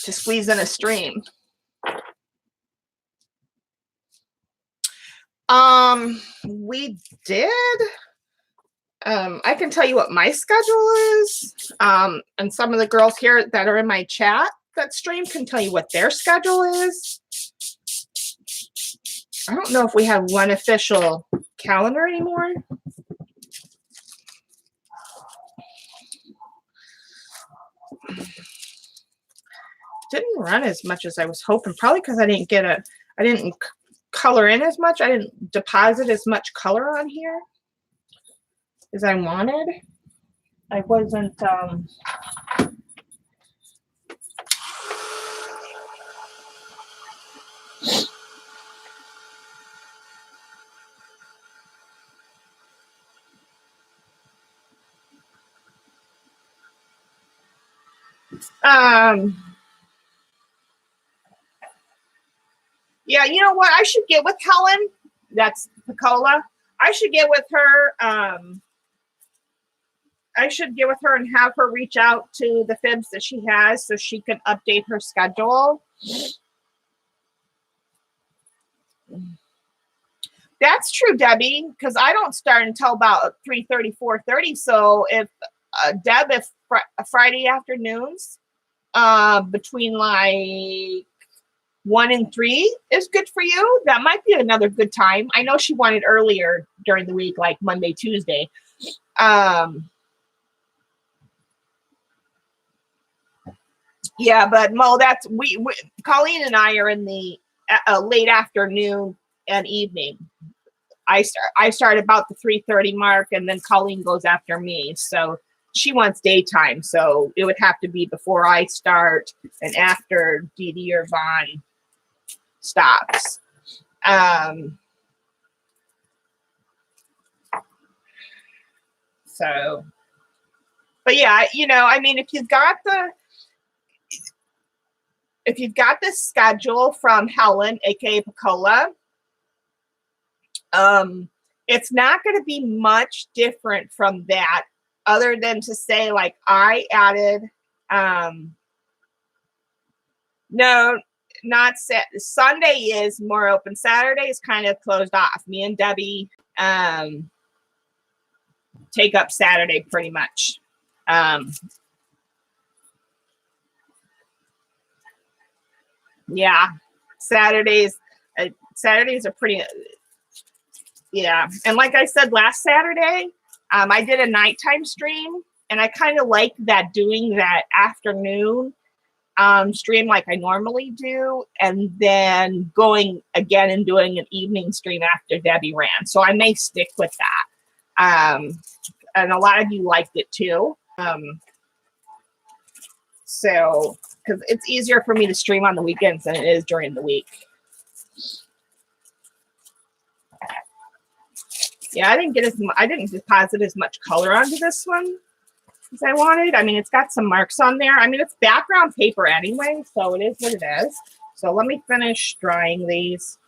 to squeeze in a stream. We did. I can tell you what my schedule is. And some of the girls here that are in my chat that stream can tell you what their schedule is. I don't know if we have one official calendar anymore. Didn't run as much as I was hoping, probably because I didn't color in as much. I didn't deposit as much color on here as I wanted. I wasn't yeah, you know what? I should get with Helen. That's Picola. I should get with her. I should get with her and have her reach out to the Fibs that she has so she can update her schedule. That's true, Debbie, because I don't start until about 3:30, 4:30. So if Deb, if Friday afternoons between like 1 and 3 is good for you, that might be another good time. I know she wanted earlier during the week, like Monday, Tuesday. Yeah, but Mo, that's we Colleen and I are in the late afternoon and evening. I start about the 3:30 mark, and then Colleen goes after me. So she wants daytime, so it would have to be before I start and after Dee Dee or Vaughn stops. So, but yeah, you know, I mean, if you've got the schedule from Helen, aka Pacola, it's not going to be much different from that, other than to say, like, I added, no, not set. Sunday is more open. Saturday is kind of closed off. Me and Debbie take up Saturday pretty much. Yeah, Saturdays are pretty. Yeah, and like I said last Saturday, I did a nighttime stream, and I kind of like that, doing that afternoon stream like I normally do, and then going again and doing an evening stream after Debbie ran. So I may stick with that. And a lot of you liked it too. So, because it's easier for me to stream on the weekends than it is during the week. Yeah, I didn't deposit as much color onto this one as I wanted. I mean, it's got some marks on there. I mean, it's background paper anyway, so it is what it is. So let me finish drying these.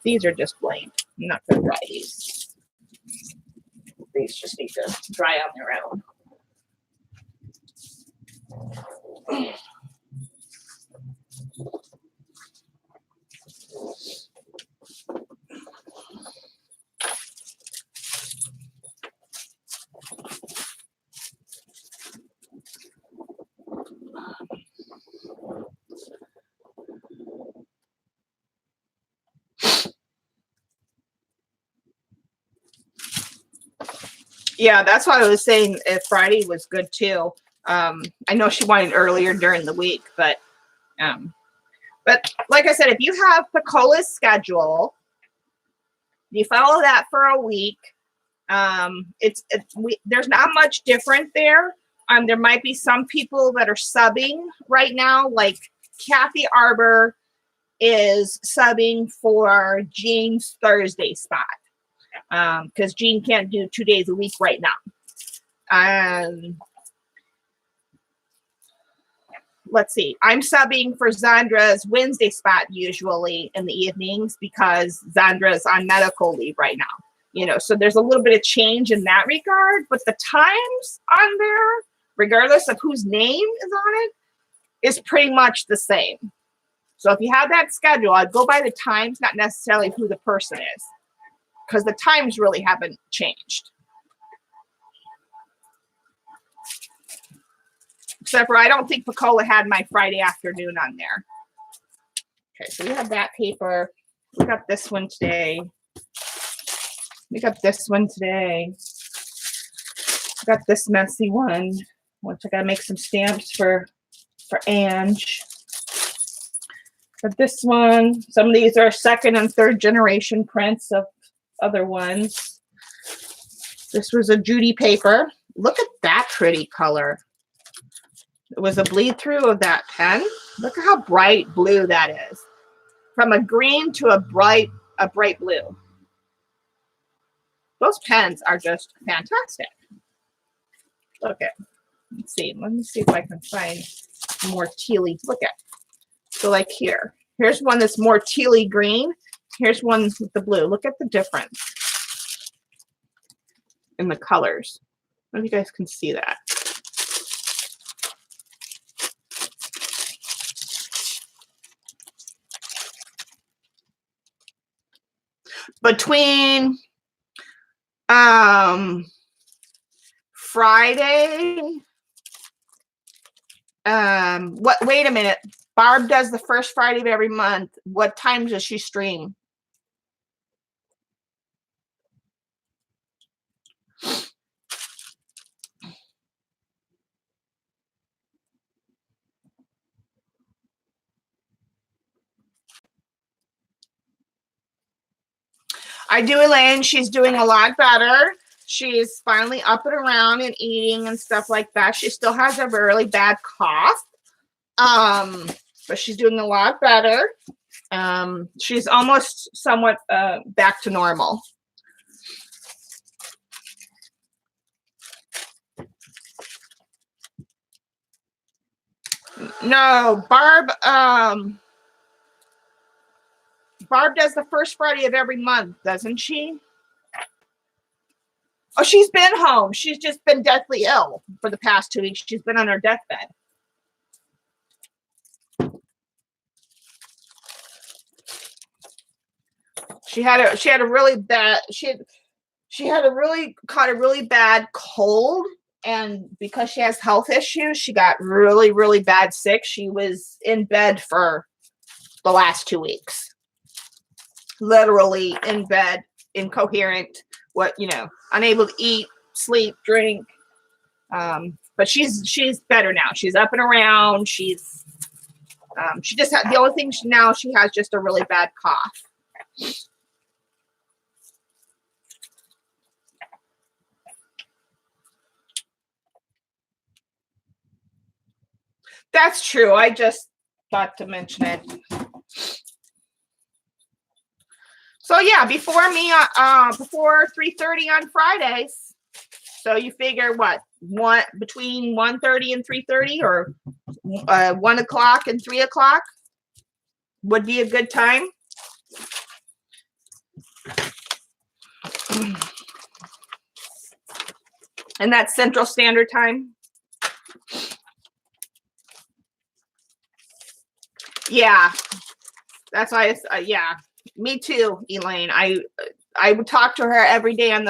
These are just blank. I'm not going to dry these. These just need to dry on their own. Yeah, that's why I was saying if Friday was good too. I know she wanted earlier during the week, but like I said, if you have Pacola's schedule, you follow that for a week. There's not much different there. There might be some people that are subbing right now, like Kathy Arbor is subbing for Jean's Thursday spot. Because Jean can't do 2 days a week right now. Let's see. I'm subbing for Zandra's Wednesday spot usually in the evenings because Zandra's on medical leave right now. You know, so there's a little bit of change in that regard, but the times on there, regardless of whose name is on it, is pretty much the same. So if you have that schedule, I'd go by the times, not necessarily who the person is, because the times really haven't changed. Except for I don't think Pacola had my Friday afternoon on there. Okay, so we have that paper. We got this one today. We got this one today. We got this messy one, which I gotta make some stamps for Ange. But this one, some of these are second and third generation prints of other ones. This was a Judy paper. Look at that pretty color. It was a bleed through of that pen. Look at how bright blue that is. From a green to a bright blue. Those pens are just fantastic. Look at, let's see. Let me see if I can find more tealy. Look at. So like here's one that's more tealy green. Here's one with the blue. Look at the difference in the colors. I don't know if you guys can see that. Between Friday, wait a minute. Barb does the first Friday of every month. What time does she stream? I do, Elaine. She's doing a lot better. She's finally up and around and eating and stuff like that. She still has a really bad cough. But she's doing a lot better. She's almost somewhat back to normal. No, Barb does the first Friday of every month, doesn't she? Oh, she's been home. She's just been deathly ill for the past 2 weeks. She's been on her deathbed. She had a really bad caught a really bad cold, and because she has health issues, she got really, really bad sick. She was in bed for the last 2 weeks. Literally in bed, incoherent, unable to eat, sleep, drink. But she's better now. She's up and around. She just had, the only thing now she has just a really bad cough. That's true. I just thought to mention it. So yeah, before 3:30 on Fridays. So you figure what? Between 1:30 and 3:30, or 1 o'clock and 3 o'clock would be a good time. And that's Central Standard Time. Yeah, that's why yeah, me too, Elaine. I would talk to her every day and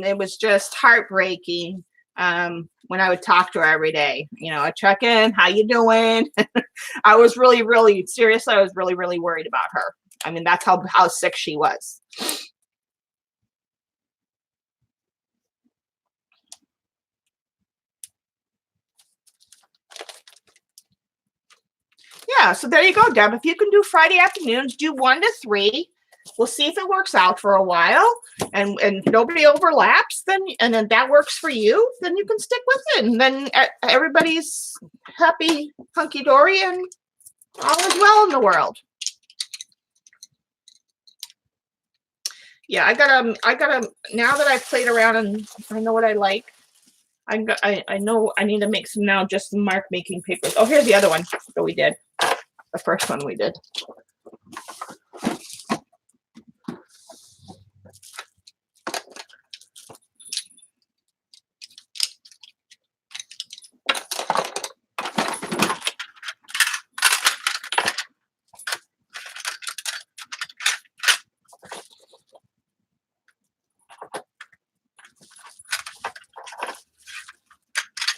it was just heartbreaking when I would talk to her every day. I check in, how you doing? I was really, really, seriously, I was really, really worried about her. I mean, that's how sick she was. Yeah, so there you go, Deb. If you can do Friday afternoons, do 1 to 3. We'll see if it works out for a while, and nobody overlaps. And then that works for you. Then you can stick with it, and then everybody's happy, hunky dory, and all is well in the world. Yeah, I gotta. Now that I've played around and I know what I like, I know I need to make some now. Just some mark making papers. Oh, here's the other one that we did. The first one we did.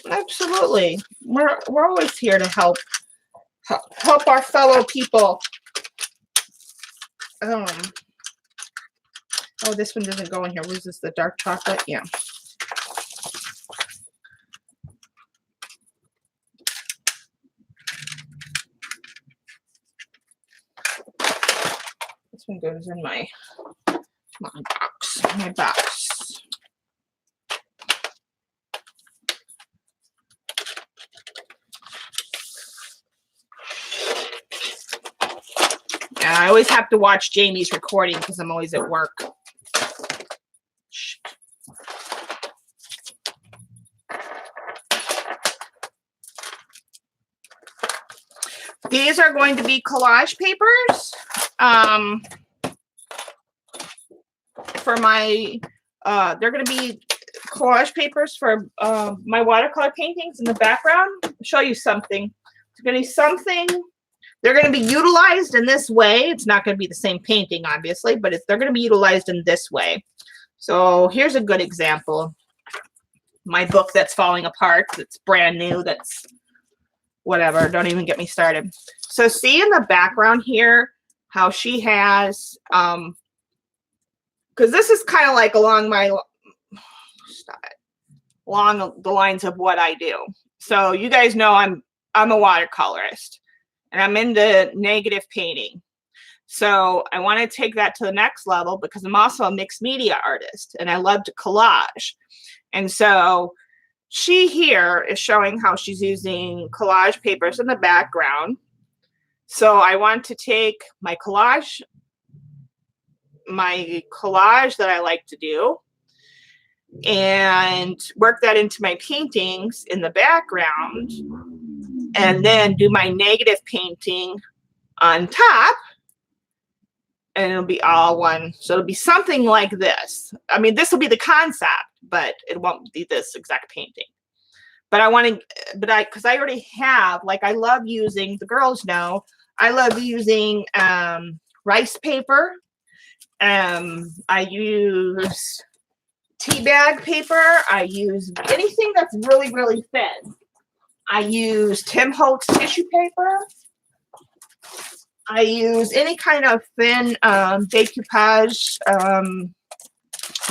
Absolutely. We're always here to help our fellow people. Oh, this one doesn't go in here. Was this the dark chocolate? Yeah. This one goes in my box. I always have to watch Jamie's recording because I'm always at work. These are going to be collage papers for my, they're going to be collage papers for my watercolor paintings in the background. I'll show you something. It's going to be something. They're going to be utilized in this way. It's not going to be the same painting, obviously, but they're going to be utilized in this way. So here's a good example. My book that's falling apart, that's brand new, that's whatever. Don't even get me started. So see in the background here how she has, because this is kind of like along along the lines of what I do. So you guys know I'm a watercolorist and I'm into negative painting. So I want to take that to the next level because I'm also a mixed media artist and I love to collage. And so she here is showing how she's using collage papers in the background. So I want to take my collage that I like to do and work that into my paintings in the background and then do my negative painting on top, and it'll be all one. So it'll be something like this. I mean, this will be the concept, but it won't be this exact painting. But because I already have, like, I love using, the girls know, I love using rice paper. I use tea bag paper. I use anything that's really, really thin. I use Tim Holtz tissue paper. I use any kind of thin decoupage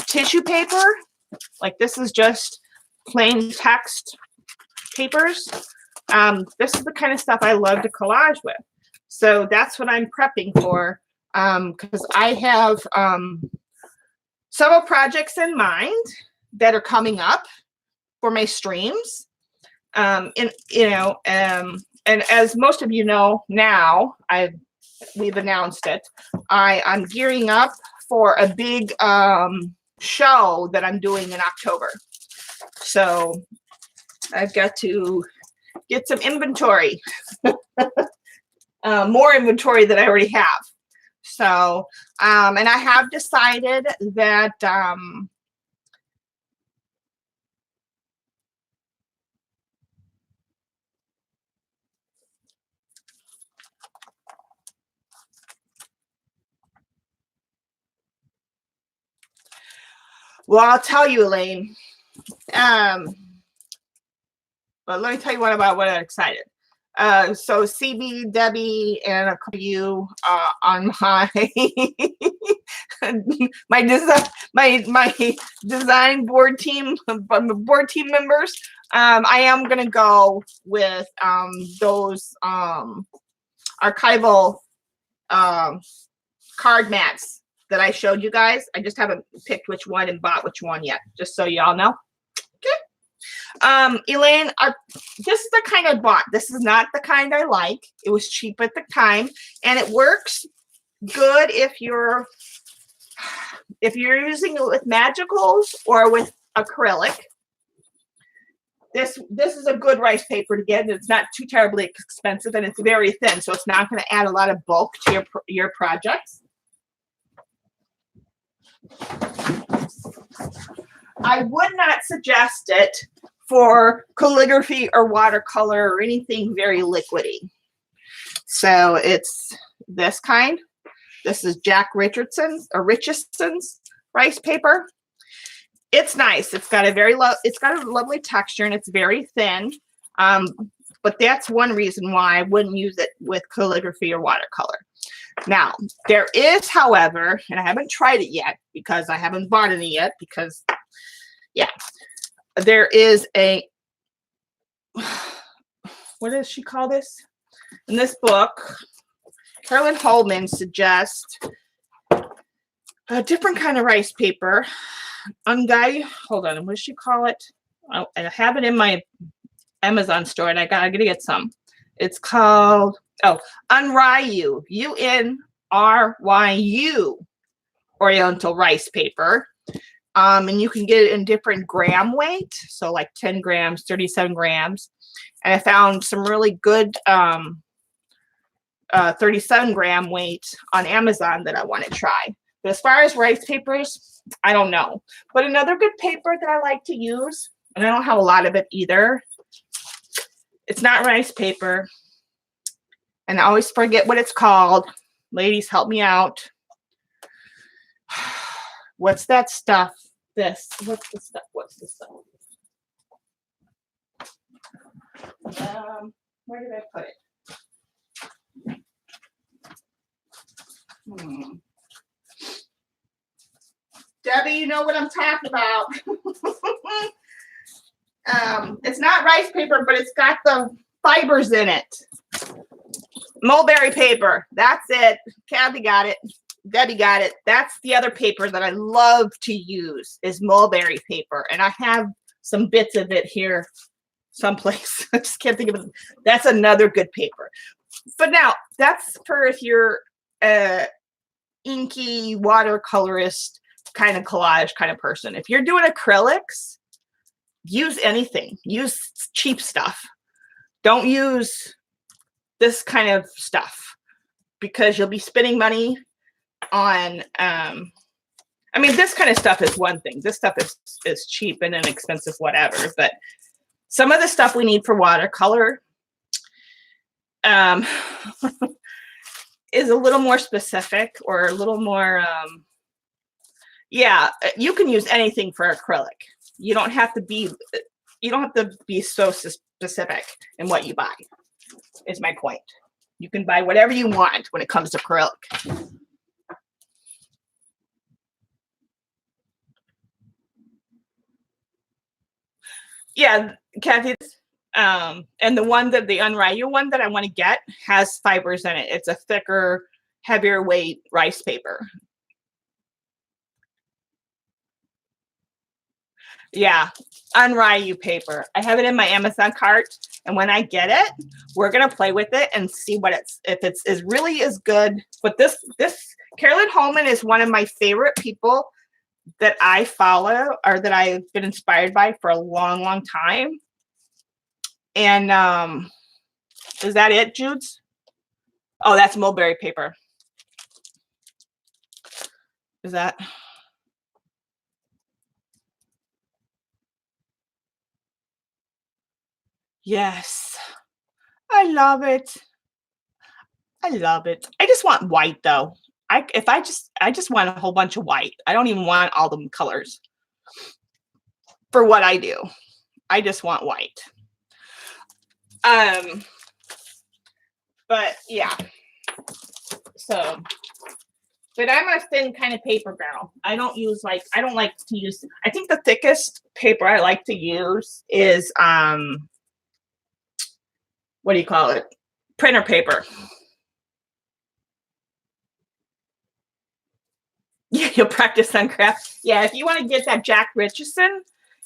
tissue paper. Like this is just plain text papers. This is the kind of stuff I love to collage with. So that's what I'm prepping for, because I have several projects in mind that are coming up for my streams. And as most of you know now, we've announced it. I'm gearing up for a big show that I'm doing in October. So I've got to get some inventory, more inventory than I already have. So, and I have decided that well, I'll tell you, Elaine. But let me tell you what I'm excited. So CB, Debbie, and a couple of you on my my design board team, board team members. I am gonna go with those archival card mats that I showed you guys. I just haven't picked which one and bought which one yet, just so y'all know. Okay. Elaine, this is the kind I bought. This is not the kind I like. It was cheap at the time, and it works good if you're using it with magicals or with acrylic. This is a good rice paper to get. It's not too terribly expensive, and it's very thin, so it's not going to add a lot of bulk to your projects. I would not suggest it for calligraphy or watercolor or anything very liquidy. So it's this kind. This is Jack Richardson's rice paper. It's nice. It's got a lovely texture and it's very thin. But that's one reason why I wouldn't use it with calligraphy or watercolor. Now, there is, however, and I haven't tried it yet because I haven't bought any yet because, yeah, there is a, what does she call this? In this book, Carolyn Holman suggests a different kind of rice paper. Hold on, what does she call it? I have it in my Amazon store and I gotta get some. It's called, Unryu, UNRYU Oriental rice paper. And you can get it in different gram weight. So like 10 grams, 37 grams. And I found some really good 37 gram weight on Amazon that I want to try. But as far as rice papers, I don't know. But another good paper that I like to use, and I don't have a lot of it either, it's not rice paper. And I always forget what it's called. Ladies, help me out. What's that stuff? What's the stuff? Where did I put it? Debbie, you know what I'm talking about. It's not rice paper, but it's got the fibers in it. Mulberry paper. That's it. Kathy got it. Debbie got it. That's the other paper that I love to use is mulberry paper. And I have some bits of it here someplace. I just can't think of it. That's another good paper. But now that's for if you're inky watercolorist kind of collage kind of person. If you're doing acrylics, use anything. Use cheap stuff. Don't use this kind of stuff because you'll be spending money on I mean, this kind of stuff is one thing. This stuff is cheap and inexpensive, whatever. But some of the stuff we need for watercolor is a little more specific or a little more yeah, you can use anything for acrylic. You don't have to be so specific in what you buy. Is my point. You can buy whatever you want when it comes to acrylic. Yeah, Kathy, and the Unryu one that I want to get has fibers in it. It's a thicker, heavier weight rice paper. Yeah, Unryu paper. I have it in my Amazon cart, and when I get it, we're gonna play with it and see what if it's is really as good. But this Carolyn Holman is one of my favorite people that I follow or that I've been inspired by for a long, long time. And is that it, Judes? Oh, that's mulberry paper. Is that? Yes. I love it. I love it. I just want white though. I just want a whole bunch of white. I don't even want all the colors for what I do. I just want white. But yeah. So, but I'm a thin kind of paper girl. I don't like to use, I think the thickest paper I like to use is what do you call it? Printer paper. Yeah, you'll practice on craft. Yeah, if you want to get that Jack Richardson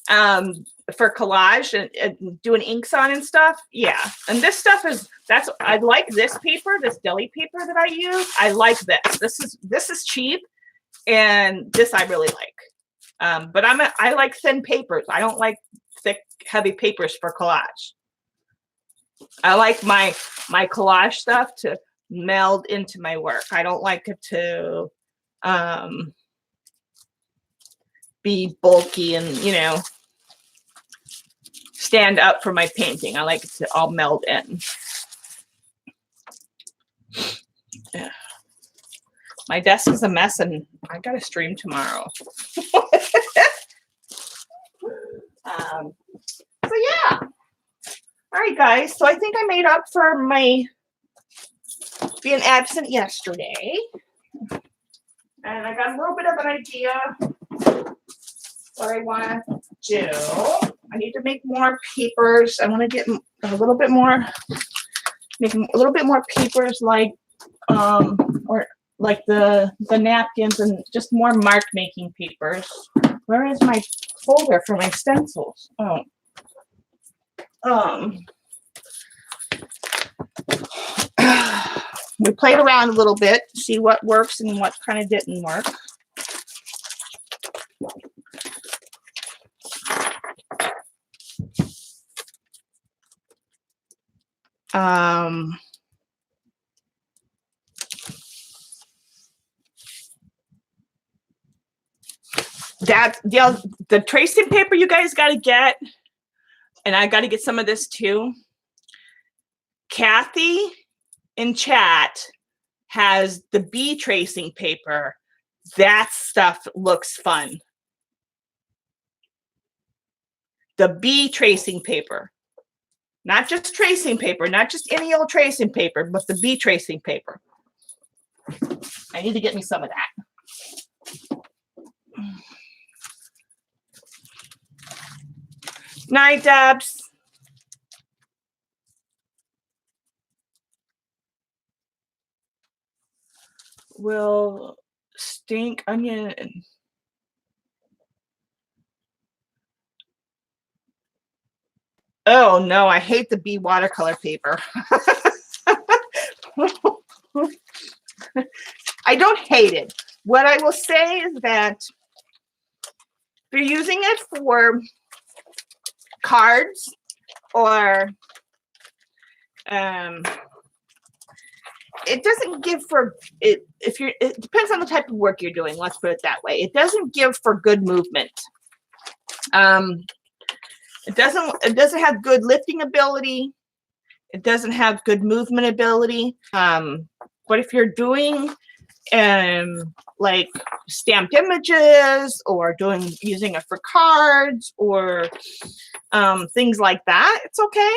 for collage and doing inks on and stuff, yeah. And this stuff I like this paper, this deli paper that I use. I like this. This is cheap, and this I really like. But I like thin papers. I don't like thick, heavy papers for collage. I like my collage stuff to meld into my work. I don't like it to be bulky and, stand up for my painting. I like it to all meld in. Yeah. My desk is a mess and I got to stream tomorrow. So yeah. All right, guys. So I think I made up for my being absent yesterday. And I got a little bit of an idea what I want to do. I need to make more papers. I want to get a little bit more, make a little bit more papers like, or like the napkins and just more mark making papers. Where is my folder for my stencils? Oh. We played around a little bit, see what works and what kind of didn't work. That the tracing paper you guys got to get, and I got to get some of this too. Kathy in chat has the bee tracing paper. That stuff looks fun. The bee tracing paper. Not just tracing paper, not just any old tracing paper, but the B tracing paper. I need to get me some of that. Night, Debs. Will stink onion. Oh no, I hate the B watercolor paper. I don't hate it. What I will say is that if you're using it for cards or it doesn't give for it if you're it depends on the type of work you're doing, let's put it that way. It doesn't give for good movement. It doesn't have good lifting ability. It doesn't have good movement ability. But if you're doing like stamped images or using it for cards or things like that, it's okay.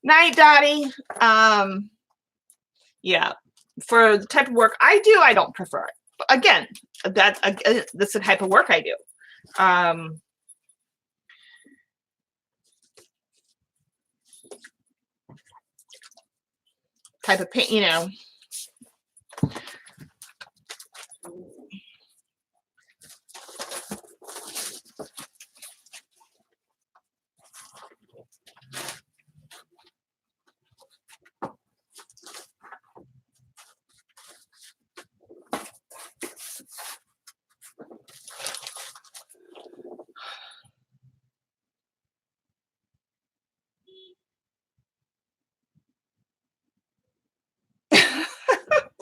Night, Dottie. Yeah, for the type of work I do, I don't prefer it. But again, that's the type of work I do. Type of paint, you know.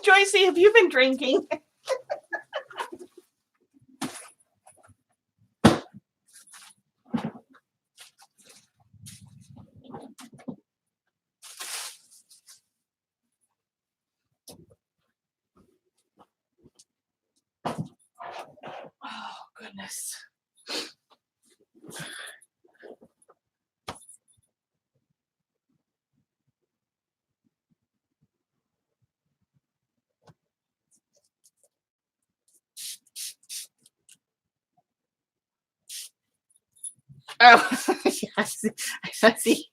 Joycey, have you been drinking? Oh, goodness. Oh, yes. I see.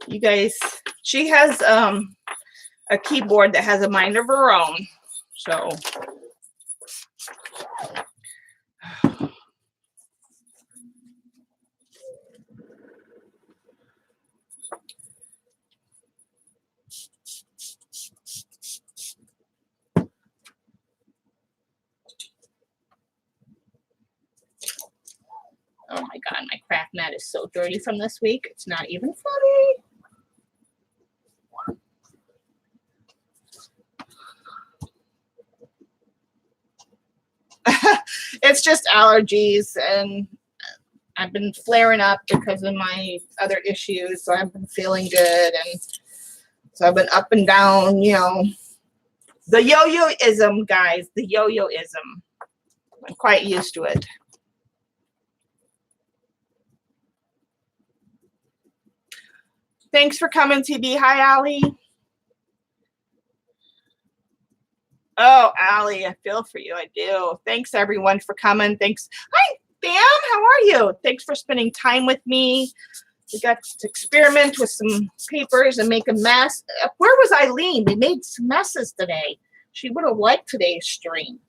You guys, she has a keyboard that has a mind of her own. So oh my God, my craft mat is so dirty from this week. It's not even funny. It's just allergies, and I've been flaring up because of my other issues. So I've been feeling good, and so I've been up and down, you know. The yo-yo-ism, guys, the yo-yo-ism. I'm quite used to it. Thanks for coming, TB. Hi, Allie. Oh, Allie, I feel for you. I do. Thanks, everyone, for coming. Thanks. Hi, Bam. How are you? Thanks for spending time with me. We got to experiment with some papers and make a mess. Where was Eileen? We made some messes today. She would have liked today's stream.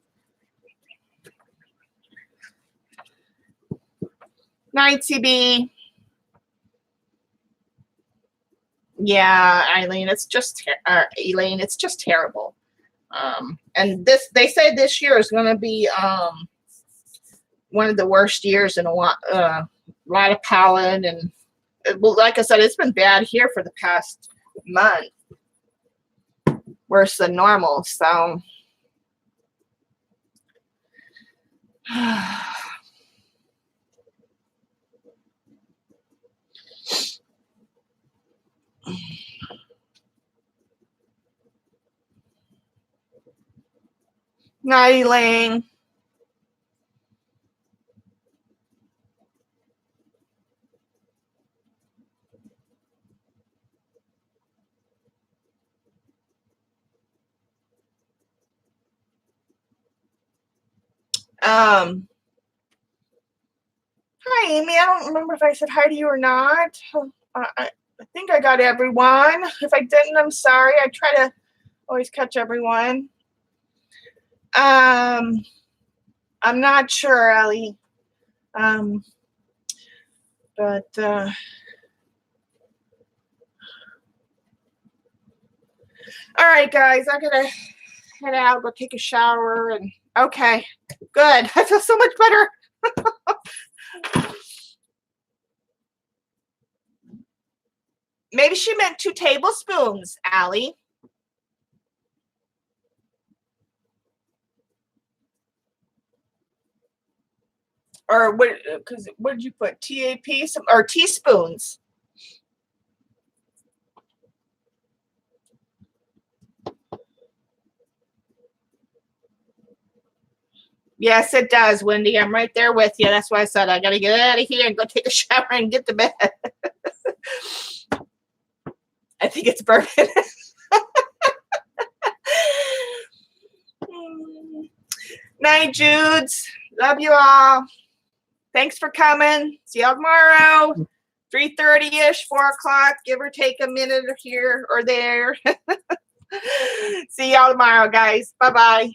Night, CB. Yeah, Eileen, it's just Elaine, it's just terrible. And they say this year is going to be one of the worst years in a lot of pollen, and well, like I said, it's been bad here for the past month, worse than normal. So night, Elaine. Hi, Amy. I don't remember if I said hi to you or not. I think I got everyone. If I didn't, I'm sorry. I try to always catch everyone. I'm not sure, Ellie. But all right, guys, I gotta head out, go take a shower, and okay, good. I feel so much better. Maybe she meant 2 tablespoons, Allie. Or what? Because what did you put? TAP or teaspoons? Yes, it does, Wendy. I'm right there with you. That's why I said I gotta get out of here and go take a shower and get to bed. I think it's bourbon. Night, Judes. Love you all. Thanks for coming. See y'all tomorrow. 3:30-ish, 4 o'clock, give or take a minute here or there. See y'all tomorrow, guys. Bye-bye.